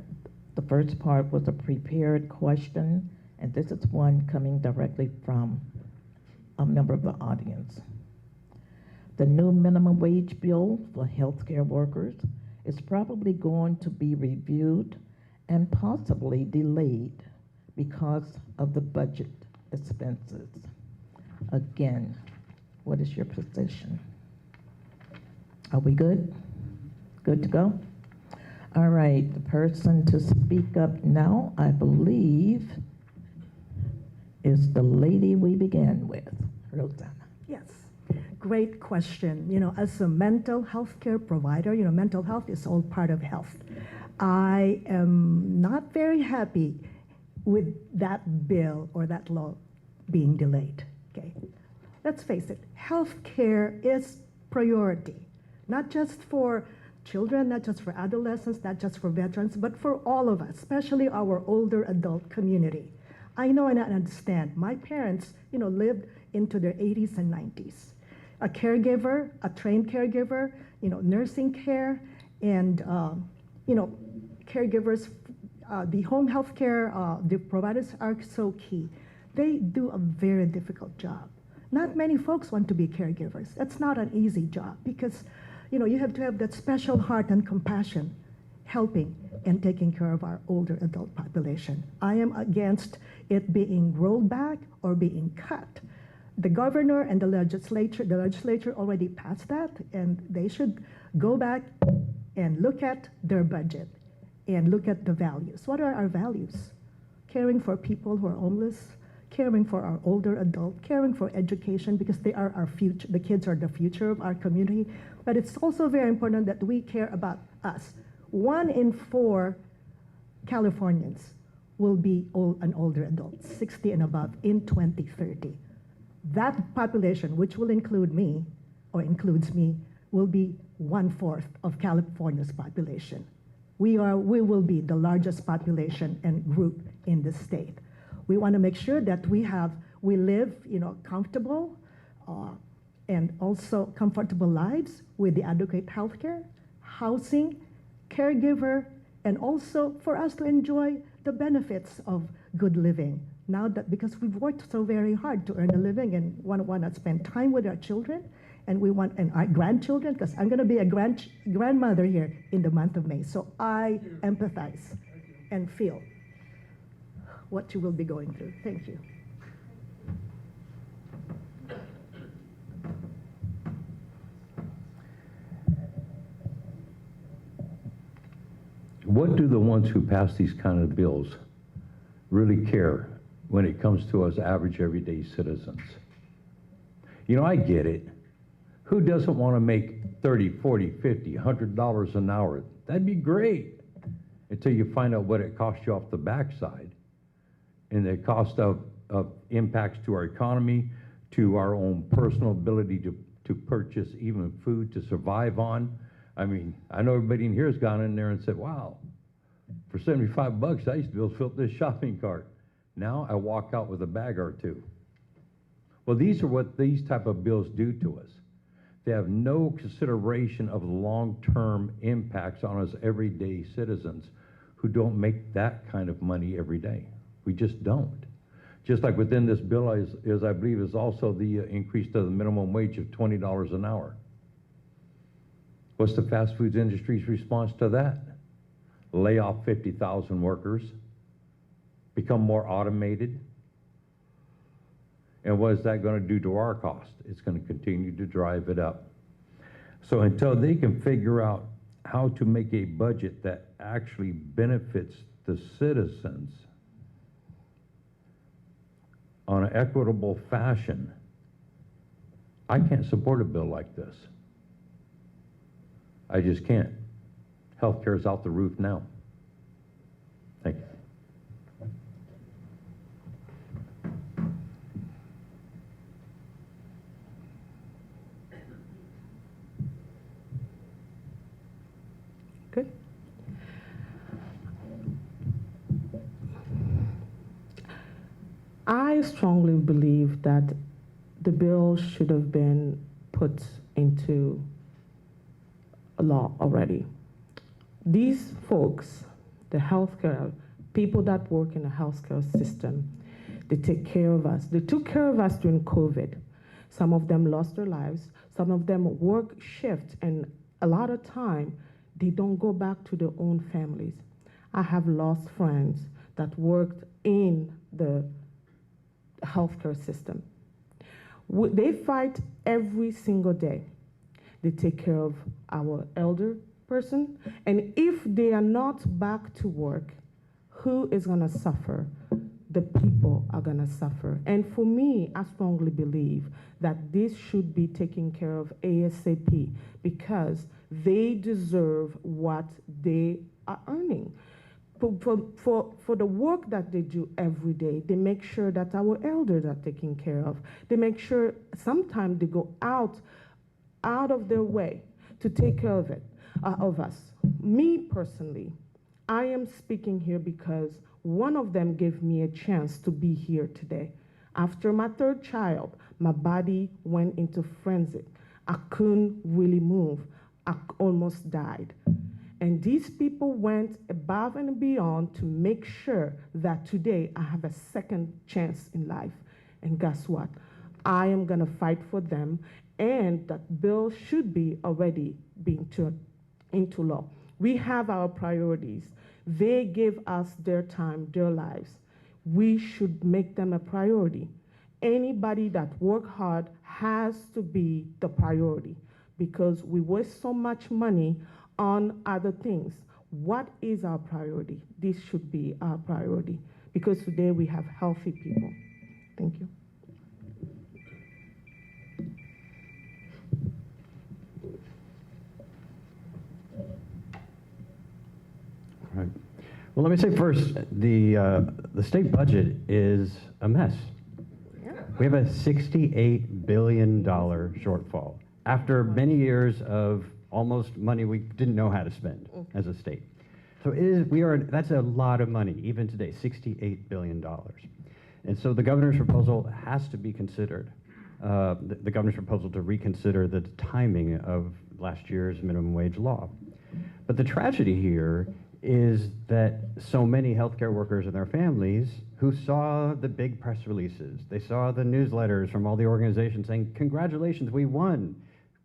Speaker 6: The first part was a prepared question, and this is one coming directly from a member of the audience. The new minimum wage bill for healthcare workers is probably going to be reviewed and possibly delayed because of the budget expenses. Again, what is your position? Are we good? Good to go? All right, the person to speak up now, I believe, is the lady we began with, Rosanna.
Speaker 2: Yes, great question. You know, as a mental health care provider, you know, mental health is all part of health. I am not very happy with that bill or that law being delayed, okay? Let's face it, health care is priority, not just for children, not just for adolescents, not just for veterans, but for all of us, especially our older adult community. I know and I understand. My parents, you know, lived into their 80s and 90s. A caregiver, a trained caregiver, you know, nursing care, and, you know, caregivers, the home health care, the providers are so key. They do a very difficult job. Not many folks want to be caregivers. That's not an easy job because, you have to have that special heart and compassion, helping and taking care of our older adult population. I am against it being rolled back or being cut. The governor and the legislature already passed that, and they should go back and look at their budget and look at the values. What are our values? Caring for people who are homeless, caring for our older adult, caring for education, because they are our future. The kids are the future of our community. But it's also very important that we care about us. 1 in 4 Californians will be an older adult, 60 and above, in 2030. That population, which will include me, or includes me, will be 1/4 of California's population. We will be the largest population and group in the state. We want to make sure that we live, comfortable and also comfortable lives with the adequate healthcare, housing, caregiver, and also for us to enjoy the benefits of good living. Now that, because we've worked so very hard to earn a living and want to spend time with our children, and our grandchildren, because I'm going to be a grandmother here in the month of May. So I empathize and feel what you will be going through. Thank you.
Speaker 3: What do the ones who pass these kind of bills really care when it comes to us average everyday citizens? I get it. Who doesn't want to make $30, $40, $50, $100 an hour? That'd be great, until you find out what it costs you off the backside, and the cost of impacts to our economy, to our own personal ability to purchase even food to survive on. I mean, I know everybody in here has gone in there and said, wow, for $75, I used to be able to fill up this shopping cart. Now I walk out with a bag or two. Well, these are what these type of bills do to us. They have no consideration of the long-term impacts on us everyday citizens who don't make that kind of money every day. We just don't. Just like within this bill is I believe, is also the increase to the minimum wage of $20 an hour. What's the fast foods industry's response to that? Lay off 50,000 workers, become more automated. And what is that going to do to our cost? It's going to continue to drive it up. So until they can figure out how to make a budget that actually benefits the citizens on an equitable fashion, I can't support a bill like this. I just can't. Healthcare is out the roof now. Thank you.
Speaker 5: Good. I strongly believe that the bill should have been put into a law already. These folks, the healthcare, people that work in the healthcare system, they take care of us. They took care of us during COVID. Some of them lost their lives. Some of them work shift, and a lot of time, they don't go back to their own families. I have lost friends that worked in the healthcare system. They fight every single day. They take care of our elder person, and if they are not back to work, who is gonna suffer? The people are gonna suffer. And for me, I strongly believe that this should be taken care of ASAP, because they deserve what they are earning. For the work that they do every day, they make sure that our elders are taken care of. They make sure sometimes they go out of their way to take care of us. Me personally, I am speaking here because one of them gave me a chance to be here today. After my 3rd child, my body went into frenzy. I couldn't really move. I almost died. And these people went above and beyond to make sure that today I have a second chance in life. And guess what? I am going to fight for them, and that bill should be already being turned into law. We have our priorities. They give us their time, their lives. We should make them a priority. Anybody that work hard has to be the priority because we waste so much money on other things. What is our priority? This should be our priority because today we have healthy people. Thank you.
Speaker 7: Right. Well, let me say first, the state budget is a mess. We have a $68 billion shortfall after many years of almost money we didn't know how to spend as a state. So that's a lot of money, even today, $68 billion. And so the governor's proposal has to be considered. The governor's proposal to reconsider the timing of last year's minimum wage law. But the tragedy here is that so many healthcare workers and their families who saw the big press releases, they saw the newsletters from all the organizations saying, congratulations, we won.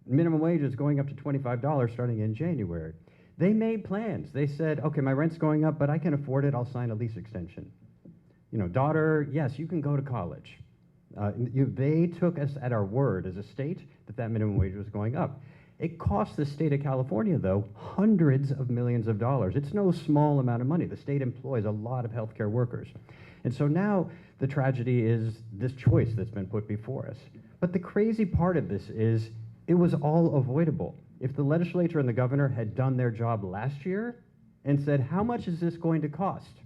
Speaker 7: Minimum wage is going up to $25 starting in January. They made plans. They said, okay, my rent's going up, but I can afford it. I'll sign a lease extension. You know, daughter, yes, you can go to college. They took us at our word as a state that minimum wage was going up. It costs the state of California, though, hundreds of millions of dollars. It's no small amount of money. The state employs a lot of healthcare workers. And so now the tragedy is this choice that's been put before us. But the crazy part of this is it was all avoidable. If the legislature and the governor had done their job last year and said, how much is this going to cost?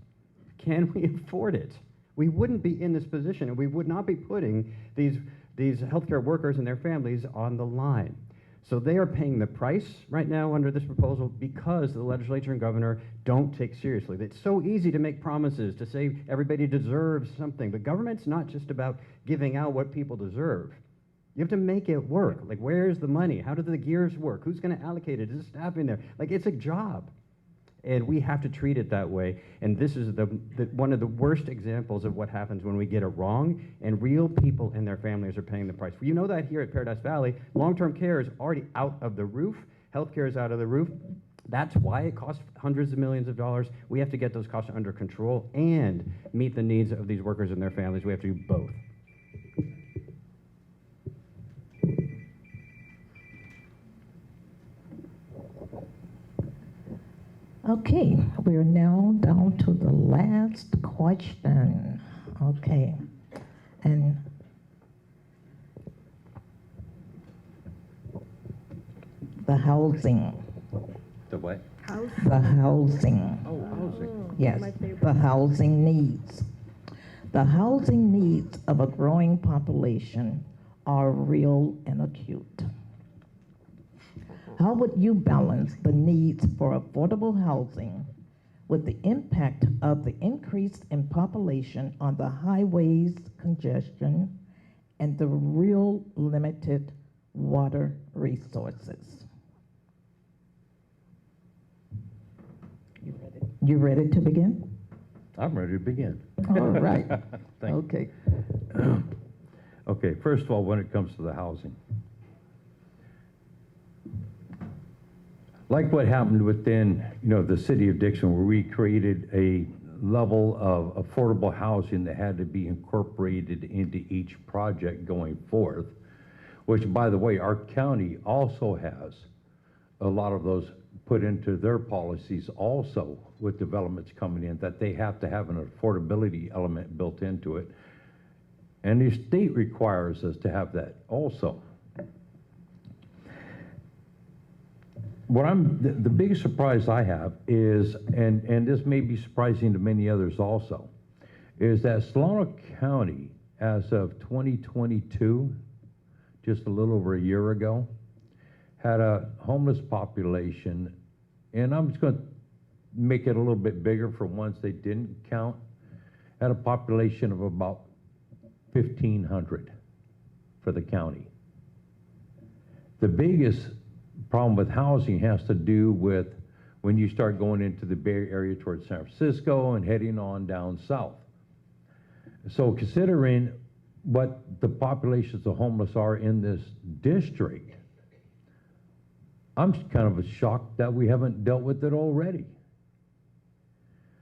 Speaker 7: Can we afford it? We wouldn't be in this position, and we would not be putting these healthcare workers and their families on the line. So they are paying the price right now under this proposal because the legislature and governor don't take seriously. It's so easy to make promises, to say everybody deserves something, but government's not just about giving out what people deserve. You have to make it work. Like, where's the money? How do the gears work? Who's going to allocate it? Is there staff in there? Like, it's a job. And we have to treat it that way. And this is one of the worst examples of what happens when we get it wrong, and real people and their families are paying the price. You know that here at Paradise Valley, long-term care is already out of the roof. Healthcare is out of the roof. That's why it costs hundreds of millions of dollars. We have to get those costs under control and meet the needs of these workers and their families. We have to do both.
Speaker 6: Okay, we're now down to the last question. Okay, and the housing.
Speaker 3: The what?
Speaker 6: The housing.
Speaker 3: Oh, housing.
Speaker 6: Yes,
Speaker 2: my favorite.
Speaker 6: the housing needs. The housing needs of a growing population are real and acute. How would you balance the needs for affordable housing with the impact of the increase in population on the highways congestion and the real limited water resources? You ready to begin?
Speaker 3: I'm ready to begin.
Speaker 6: All right.
Speaker 3: Thank you.
Speaker 6: Okay.
Speaker 3: Okay, first of all, when it comes to the housing, like what happened within, the city of Dixon, where we created a level of affordable housing that had to be incorporated into each project going forth, which, by the way, our county also has a lot of those put into their policies also with developments coming in, that they have to have an affordability element built into it. And the state requires us to have that also. The biggest surprise I have is, and this may be surprising to many others also, is that Solano County, as of 2022, just a little over a year ago, had a homeless population, and I'm just going to make it a little bit bigger for ones they didn't count, had a population of about 1,500 for the county. The biggest problem with housing has to do with when you start going into the Bay Area towards San Francisco and heading on down south. So considering what the populations of homeless are in this district, I'm kind of shocked that we haven't dealt with it already.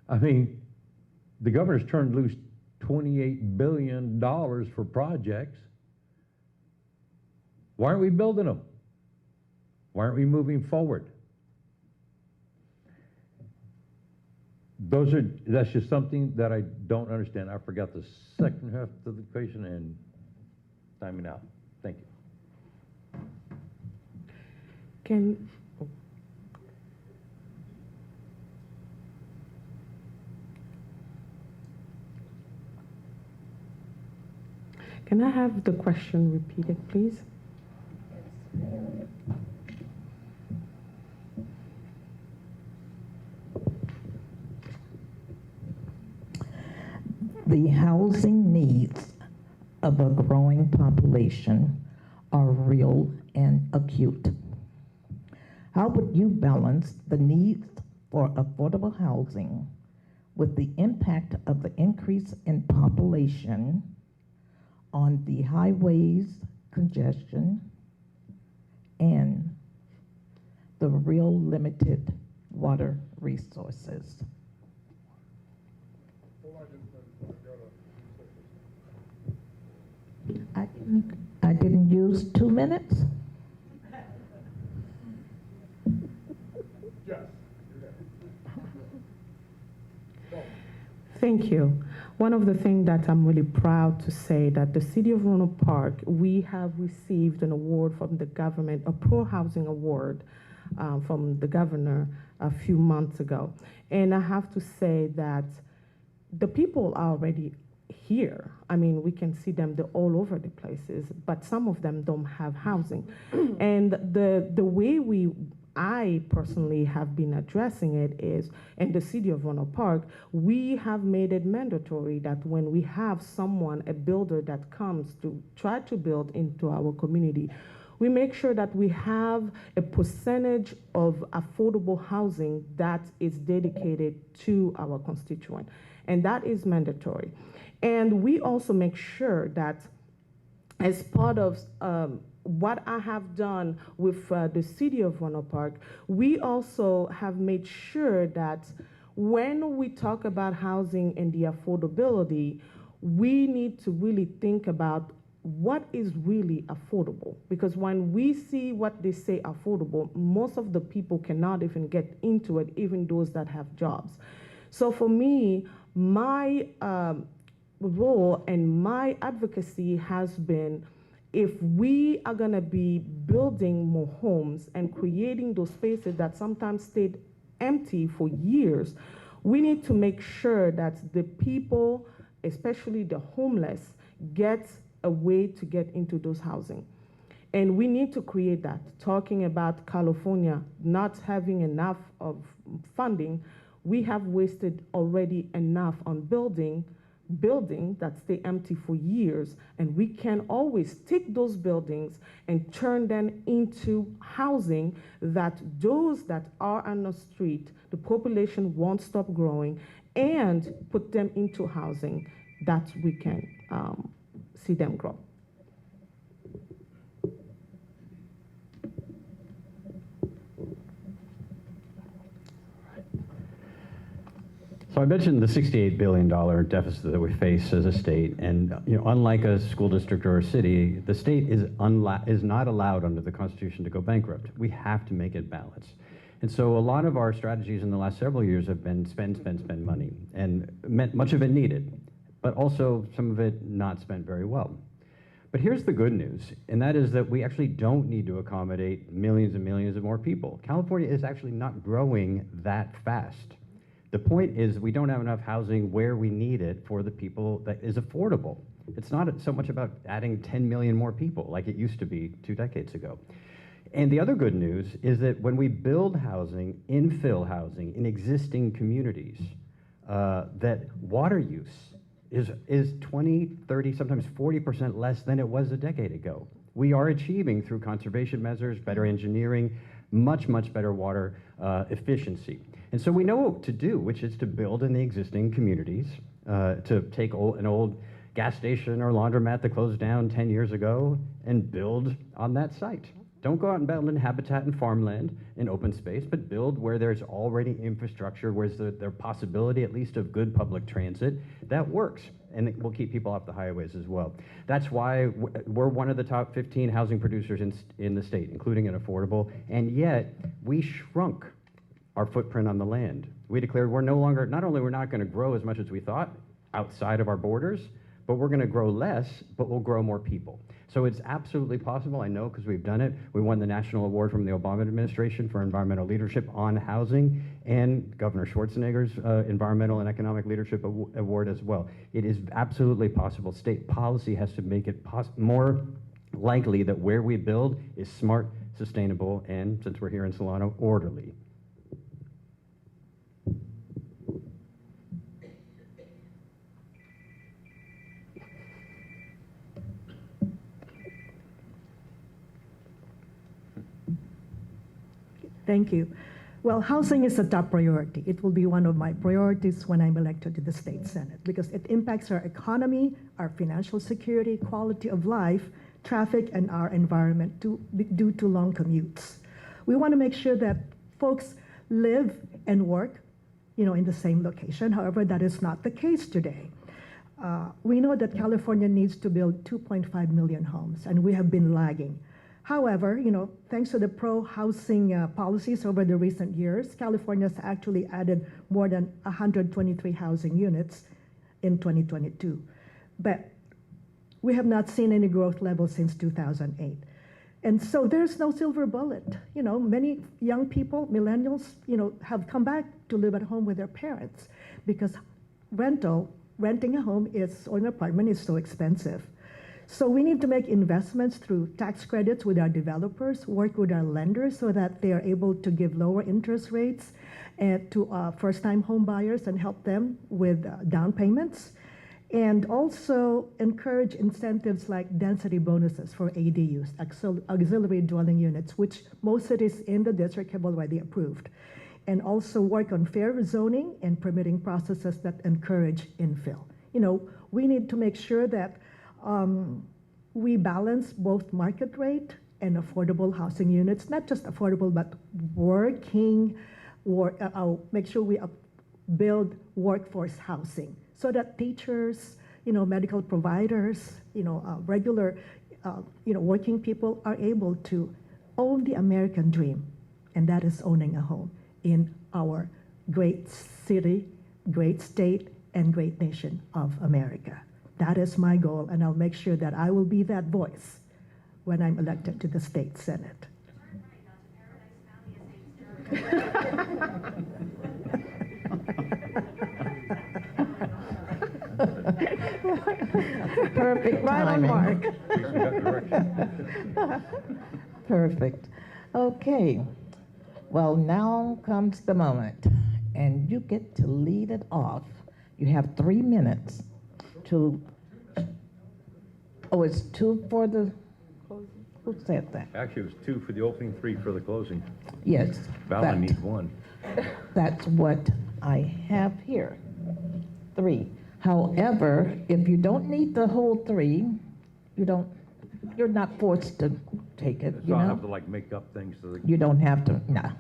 Speaker 3: I mean, the governor's turned loose $28 billion for projects. Why aren't we building them? Why aren't we moving forward? That's just something that I don't understand. I forgot the second half of the question and timing out. Thank you.
Speaker 5: Can I have the question repeated, please?
Speaker 6: The housing needs of a growing population are real and acute. How would you balance the needs for affordable housing with the impact of the increase in population on the highways congestion and the real limited water resources? I didn't use 2 minutes?
Speaker 4: Yes.
Speaker 5: Thank you. One of the things that I'm really proud to say that the city of Roanoke Park, we have received an award from the government, a Pro Housing Award from the governor a few months ago. And I have to say that the people are already here. I mean, we can see them, they're all over the places, but some of them don't have housing. And the way I personally have been addressing it is, in the city of Roanoke Park, we have made it mandatory that when we have someone, a builder that comes to try to build into our community, we make sure that we have a percentage of affordable housing that is dedicated to our constituent. And that is mandatory. And we also make sure that as part of what I have done with the city of Roanoke Park, we also have made sure that when we talk about housing and the affordability, we need to really think about what is really affordable. Because when we see what they say affordable, most of the people cannot even get into it, even those that have jobs. So for me, my role and my advocacy has been, if we are going to be building more homes and creating those spaces that sometimes stayed empty for years, we need to make sure that the people, especially the homeless, get a way to get into those housing. And we need to create that. Talking about California not having enough of funding, we have wasted already enough on building that stay empty for years, and we can always take those buildings and turn them into housing that those that are on the street, the population won't stop growing, and put them into housing that we can see them grow.
Speaker 7: So I mentioned the $68 billion deficit that we face as a state, and unlike a school district or a city, the state is not allowed under the Constitution to go bankrupt. We have to make it balance. And so a lot of our strategies in the last several years have been spend money, and much of it needed, but also some of it not spent very well. But here's the good news, and that is that we actually don't need to accommodate millions and millions of more people. California is actually not growing that fast. The point is we don't have enough housing where we need it for the people that is affordable. It's not so much about adding 10 million more people like it used to be 2 decades ago. And the other good news is that when we build housing, infill housing in existing communities, that water use is 20, 30, sometimes 40% less than it was a decade ago. We are achieving, through conservation measures, better engineering, much, much better water efficiency. And so we know what to do, which is to build in the existing communities, to take an old gas station or laundromat that closed down 10 years ago and build on that site. Don't go out and build in habitat and farmland in open space, but build where there's already infrastructure, where's the possibility at least of good public transit that works, and it will keep people off the highways as well. That's why we're one of the top 15 housing producers in the state, including in affordable, and yet we shrunk our footprint on the land. We declared we're no longer, not only we're not going to grow as much as we thought outside of our borders, but we're going to grow less, but we'll grow more people. So it's absolutely possible, I know, because we've done it. We won the national award from the Obama administration for environmental leadership on housing, and Governor Schwarzenegger's environmental and economic leadership award as well. It is absolutely possible. State policy has to make it more likely that where we build is smart, sustainable, and, since we're here in Solano, orderly.
Speaker 2: Thank you. Well, housing is a top priority. It will be one of my priorities when I'm elected to the state senate because it impacts our economy, our financial security, quality of life, traffic, and our environment due to long commutes. We want to make sure that folks live and work, in the same location. However, that is not the case today. We know that California needs to build 2.5 million homes, and we have been lagging. However, thanks to the pro-housing policies over the recent years, California has actually added more than 123 housing units in 2022. But we have not seen any growth levels since 2008. And so there's no silver bullet. Many young people, millennials, have come back to live at home with their parents because renting a home or an apartment is so expensive. So we need to make investments through tax credits with our developers, work with our lenders so that they are able to give lower interest rates to first-time home buyers and help them with down payments. And also encourage incentives like density bonuses for ADUs, auxiliary dwelling units, which most cities in the district have already approved. And also work on fair zoning and permitting processes that encourage infill. We need to make sure that we balance both market rate and affordable housing units, not just affordable, but working, or make sure we build workforce housing so that teachers, medical providers, regular, working people are able to own the American dream, and that is owning a home in our great city, great state, and great nation of America. That is my goal, and I'll make sure that I will be that voice when I'm elected to the state senate.
Speaker 6: Perfect
Speaker 2: Right on
Speaker 6: timing.
Speaker 2: mark.
Speaker 6: Perfect. Okay. Well, now comes the moment, and you get to lead it off. You have 3 minutes to, it's 2 for the, who said that?
Speaker 3: Actually, it was 2 for the opening, 3 for the closing.
Speaker 6: Yes.
Speaker 3: Val, I need 1.
Speaker 6: That's what I have here, 3. However, if you don't need the whole 3, you're not forced to take it,
Speaker 3: So I'll have to make up things so that.
Speaker 6: You don't have to,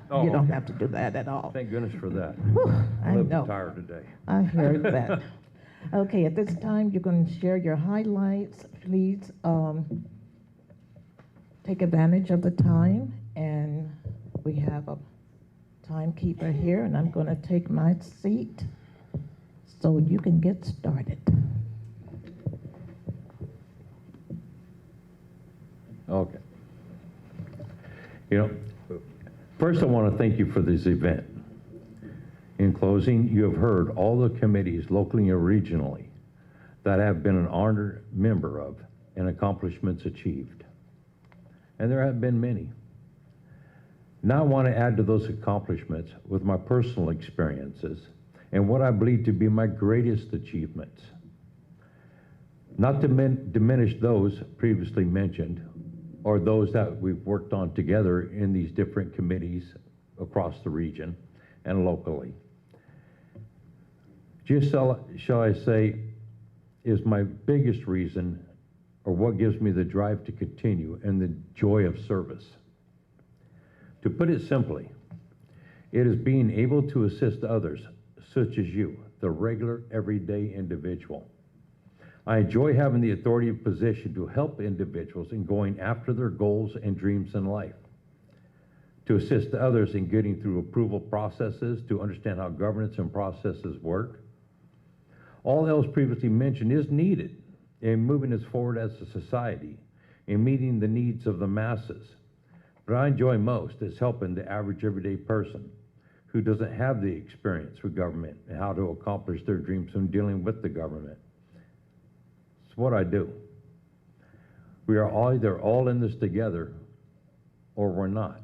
Speaker 3: Oh,
Speaker 6: you don't
Speaker 3: okay.
Speaker 6: have to do that at all.
Speaker 3: Thank goodness for that.
Speaker 6: Whew,
Speaker 3: I
Speaker 6: I
Speaker 3: live
Speaker 6: know.
Speaker 3: tired today.
Speaker 6: I heard that. Okay, at this time, you're going to share your highlights. Please take advantage of the time, and we have a timekeeper here, and I'm going to take my seat so you can get started.
Speaker 3: Okay. First I want to thank you for this event. In closing, you have heard all the committees locally and regionally that I have been an honored member of and accomplishments achieved. And there have been many. Now I want to add to those accomplishments with my personal experiences and what I believe to be my greatest achievements. Not to diminish those previously mentioned or those that we've worked on together in these different committees across the region and locally. Just shall I say, is my biggest reason, or what gives me the drive to continue and the joy of service. To put it simply, it is being able to assist others, such as you, the regular, everyday individual. I enjoy having the authority of position to help individuals in going after their goals and dreams in life, to assist others in getting through approval processes, to understand how governance and processes work. All else previously mentioned is needed in moving us forward as a society, in meeting the needs of the masses. But I enjoy most is helping the average everyday person who doesn't have the experience with government and how to accomplish their dreams when dealing with the government. It's what I do. We are either all in this together or we're not.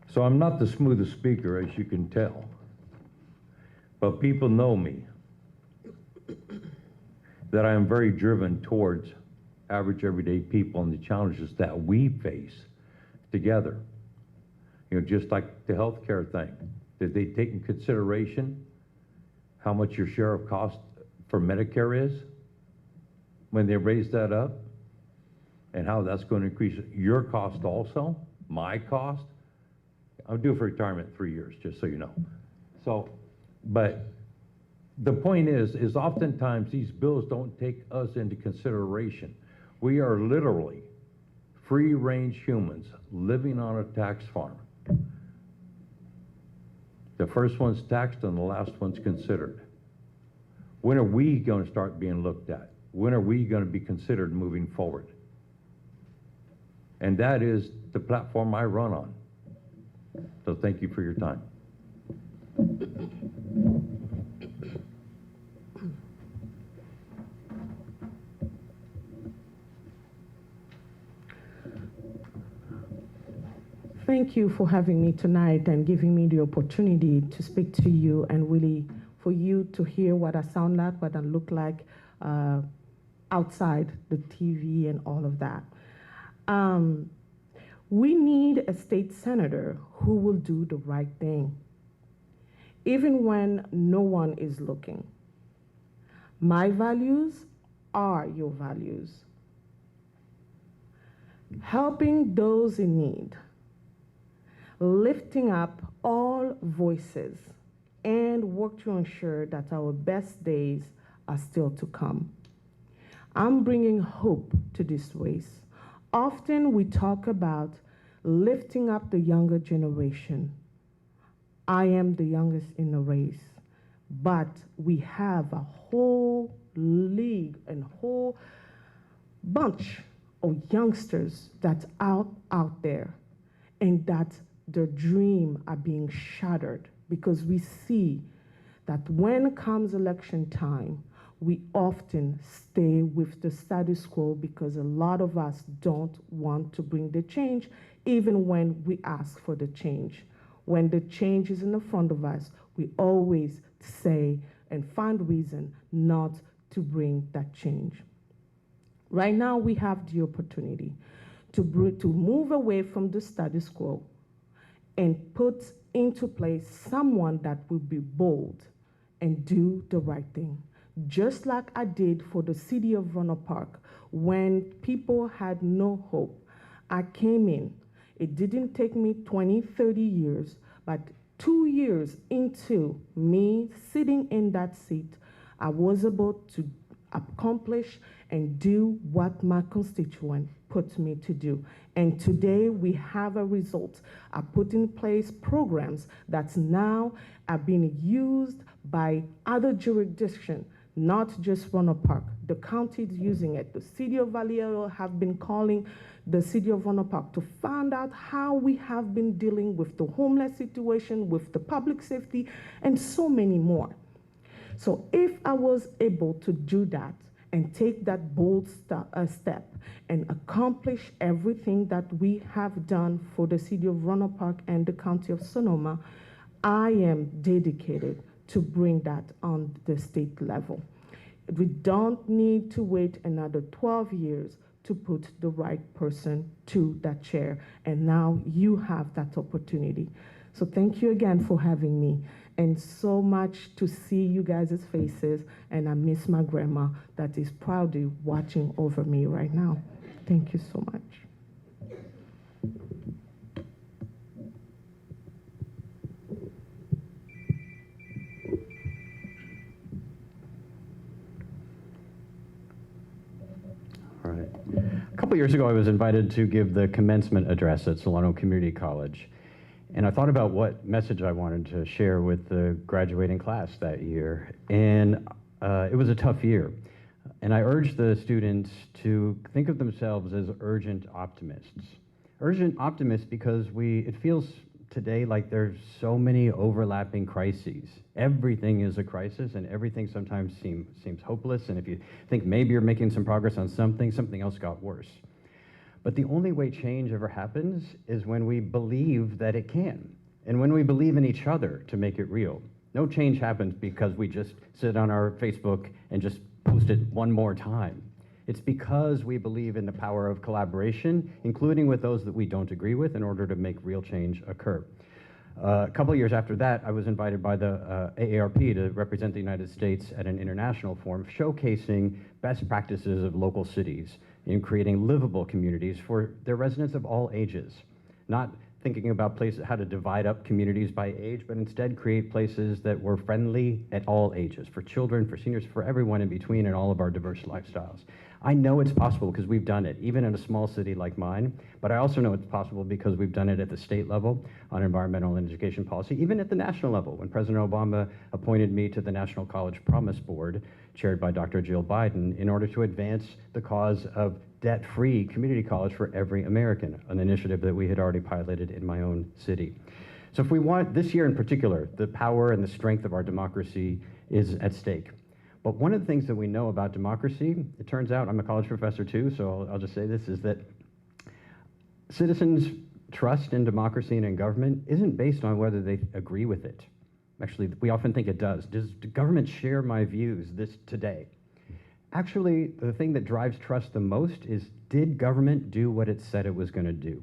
Speaker 3: So I'm not the smoothest speaker, as you can tell, but people know me, that I am very driven towards average everyday people and the challenges that we face together. You know, just like the healthcare thing. Did they take in consideration how much your share of cost for Medicare is when they raised that up? And how that's going to increase your cost also, my cost? I'm due for retirement in 3 years, just so you know. So, but the point is oftentimes these bills don't take us into consideration. We are literally free-range humans living on a tax farm. The first one's taxed and the last one's considered. When are we going to start being looked at? When are we going to be considered moving forward? And that is the platform I run on. So thank you for your time.
Speaker 5: Thank you for having me tonight and giving me the opportunity to speak to you and really for you to hear what I sound like, what I look like outside the TV and all of that. We need a state senator who will do the right thing, even when no one is looking. My values are your values. Helping those in need, lifting up all voices, and work to ensure that our best days are still to come. I'm bringing hope to this race. Often we talk about lifting up the younger generation. I am the youngest in the race, but we have a whole league and whole bunch of youngsters that's out there, and that their dreams are being shattered because we see that when comes election time, we often stay with the status quo because a lot of us don't want to bring the change, even when we ask for the change. When the change is in the front of us, we always say and find reason not to bring that change. Right now, we have the opportunity to move away from the status quo and put into place someone that will be bold and do the right thing. Just like I did for the city of Roanoke Park, when people had no hope, I came in. It didn't take me 20, 30 years, but 2 years into me sitting in that seat, I was able to accomplish and do what my constituent put me to do. And today we have a result. I put in place programs that now are being used by other jurisdictions, not just Roanoke Park. The county is using it. The city of Vallejo have been calling the city of Roanoke Park to find out how we have been dealing with the homeless situation, with the public safety, and so many more. So if I was able to do that and take that bold step and accomplish everything that we have done for the city of Roanoke Park and the county of Sonoma, I am dedicated to bring that on the state level. We don't need to wait another 12 years to put the right person to that chair, and now you have that opportunity. So thank you again for having me. and so much to see you guys' faces, and I miss my grandma that is proudly watching over me right now. Thank you so much.
Speaker 7: All right. A couple years ago, I was invited to give the commencement address at Solano Community College. And I thought about what message I wanted to share with the graduating class that year. And it was a tough year. And I urged the students to think of themselves as urgent optimists. Urgent optimists because it feels today like there's so many overlapping crises. Everything is a crisis, and everything sometimes seems hopeless. And if you think maybe you're making some progress on something else got worse. But the only way change ever happens is when we believe that it can, and when we believe in each other to make it real. No change happens because we just sit on our Facebook and just post it one more time. It's because we believe in the power of collaboration, including with those that we don't agree with, in order to make real change occur. A couple of years after that, I was invited by the AARP to represent the United States at an international forum showcasing best practices of local cities in creating livable communities for their residents of all ages. Not thinking about how to divide up communities by age, but instead create places that were friendly at all ages, for children, for seniors, for everyone in between, and all of our diverse lifestyles. I know it's possible because we've done it, even in a small city like mine, but I also know it's possible because we've done it at the state level on environmental and education policy, even at the national level, when President Obama appointed me to the National College Promise Board, chaired by Dr. Jill Biden, in order to advance the cause of debt-free community college for every American, an initiative that we had already piloted in my own city. So if we want, this year in particular, the power and the strength of our democracy is at stake. But one of the things that we know about democracy, it turns out, I'm a college professor too, so I'll just say this, is that citizens' trust in democracy and in government isn't based on whether they agree with it. Actually, we often think it does. Does the government share my views today? Actually, the thing that drives trust the most is, did government do what it said it was going to do?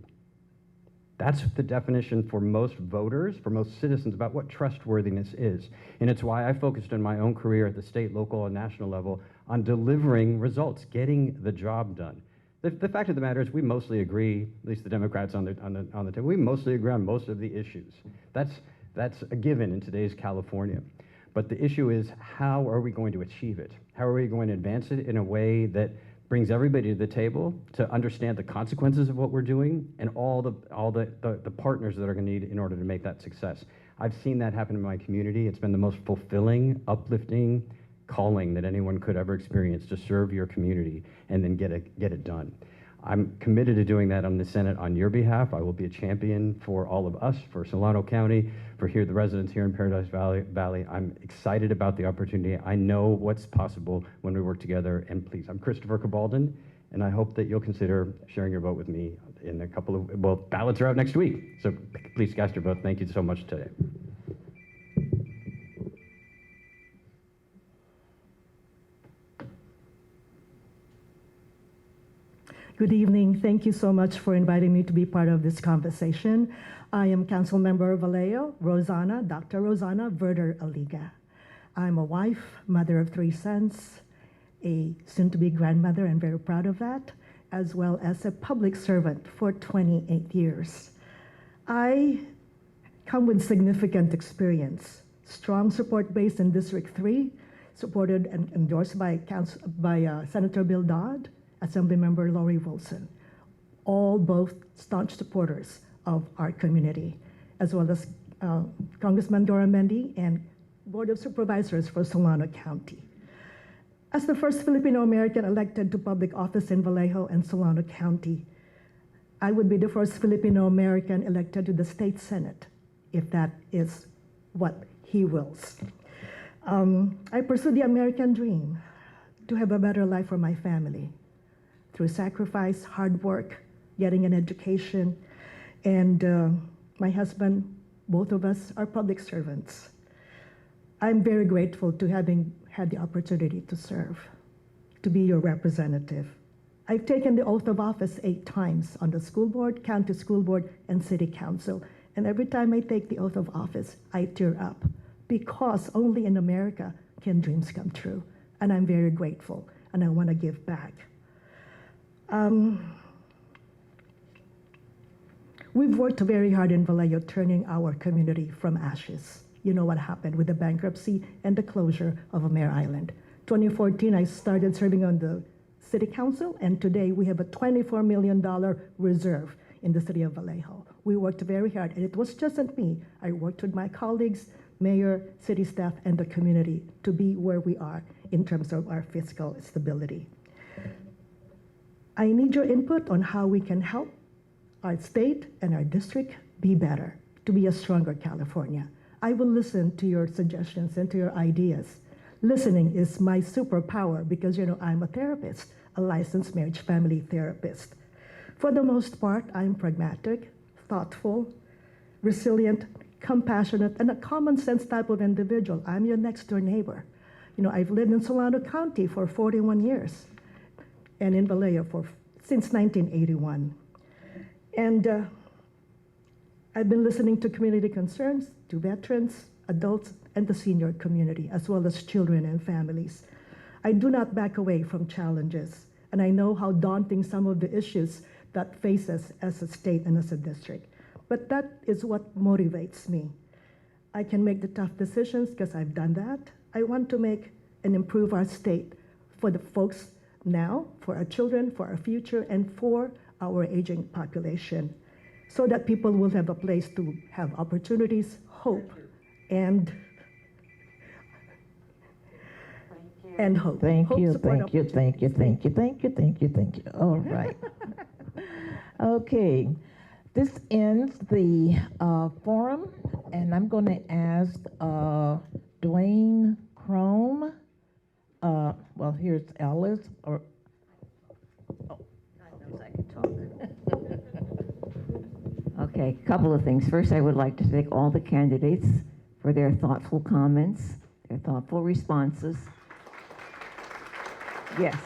Speaker 7: That's the definition for most voters, for most citizens, about what trustworthiness is. And it's why I focused in my own career at the state, local, and national level on delivering results, getting the job done. The fact of the matter is we mostly agree, at least the Democrats on the table, we mostly agree on most of the issues. That's a given in today's California. But the issue is, how are we going to achieve it? How are we going to advance it in a way that brings everybody to the table to understand the consequences of what we're doing and all the partners that are going to need in order to make that success? I've seen that happen in my community. It's been the most fulfilling, uplifting calling that anyone could ever experience, to serve your community and then get it done. I'm committed to doing that on the Senate on your behalf. I will be a champion for all of us, for Solano County, for the residents here in Paradise Valley. I'm excited about the opportunity. I know what's possible when we work together. And please, I'm Christopher Cabalden, and I hope that you'll consider sharing your vote with me in a couple of, ballots are out next week. So please cast your vote. Thank you so much today.
Speaker 2: Good evening. Thank you so much for inviting me to be part of this conversation. I am Council Member Vallejo, Dr. Rosana Verder Aliga. I'm a wife, mother of 3 sons, a soon-to-be grandmother, and very proud of that, as well as a public servant for 28 years. I come with significant experience, strong support base in District 3, supported and endorsed by Senator Bill Dodd, Assemblymember Lori Wilson, both staunch supporters of our community, as well as Congressman Dora Mendy and Board of Supervisors for Solano County. As the first Filipino American elected to public office in Vallejo and Solano County, I would be the first Filipino American elected to the state Senate, if that is what he wills. I pursue the American dream, to have a better life for my family, through sacrifice, hard work, getting an education, and my husband, both of us are public servants. I'm very grateful to having had the opportunity to serve, to be your representative. I've taken the oath of office 8 times on the school board, county school board, and city council, and every time I take the oath of office, I tear up because only in America can dreams come true. And I'm very grateful, and I want to give back. We've worked very hard in Vallejo turning our community from ashes. You know what happened with the bankruptcy and the closure of Mare Island. 2014, I started serving on the city council, and today we have a $24 million reserve in the city of Vallejo. We worked very hard, and it was just not me. I worked with my colleagues, mayor, city staff, and the community to be where we are in terms of our fiscal stability. I need your input on how we can help our state and our district be better, to be a stronger California. I will listen to your suggestions and to your ideas. Listening is my superpower because, you know, I'm a therapist, a licensed marriage family therapist. For the most part, I'm pragmatic, thoughtful, resilient, compassionate, and a common sense type of individual. I'm your next door neighbor. You know, I've lived in Solano County for 41 years and in Vallejo since 1981. And I've been listening to community concerns, to veterans, adults, and the senior community, as well as children and families. I do not back away from challenges, and I know how daunting some of the issues that face us as a state and as a district. But that is what motivates me. I can make the tough decisions because I've done that. I want to make and improve our state for the folks now, for our children, for our future, and for our aging population, so that people will have a place to have opportunities, hope, and hope.
Speaker 6: Thank
Speaker 2: Hope,
Speaker 6: you,
Speaker 2: support,
Speaker 6: thank you, thank you, thank you, thank you, thank you, thank you. All right. Okay, this ends the forum, and I'm going to ask Dwayne Chrome. Well, here's Alice, or
Speaker 8: I can talk. Okay, a couple of things. First, I would like to thank all the candidates for their thoughtful comments, their thoughtful responses. Yes.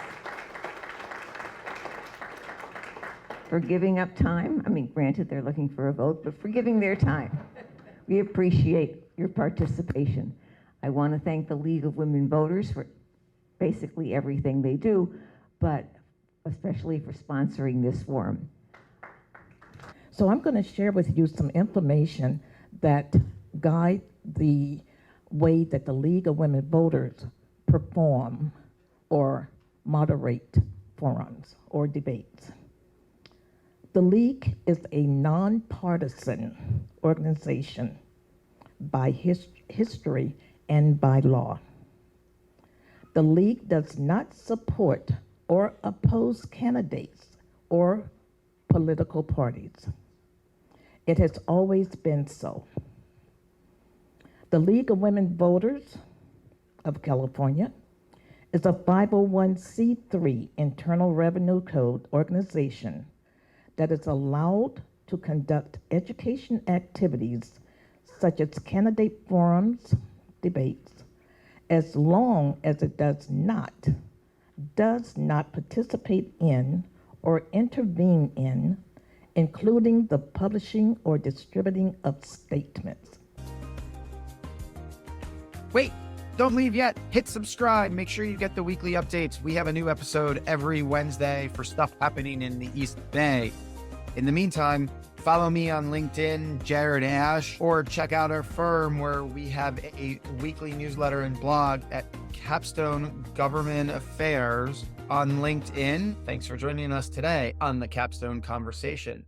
Speaker 8: For giving up time. I mean, granted, they're looking for a vote, but for giving their time. We appreciate your participation. I want to thank the League of Women Voters for basically everything they do, but especially for sponsoring this forum.
Speaker 6: so I'm going to share with you some information that guide the way that the League of Women Voters perform or moderate forums or debates. The League is a nonpartisan organization by history and by law. The League does not support or oppose candidates or political parties. It has always been so. The League of Women Voters of California is a 501c3 Internal Revenue Code organization that is allowed to conduct education activities such as candidate forums, debates, as long as it does not participate in or intervene in, including the publishing or distributing of statements.
Speaker 1: Wait, don't leave yet. Hit subscribe. Make sure you get the weekly updates. We have a new episode every Wednesday for stuff happening in the East Bay. In the meantime, follow me on LinkedIn, Jared Ash, or check out our firm where we have a weekly newsletter and blog at Capstone Government Affairs on LinkedIn. Thanks for joining us today on the Capstone Conversation.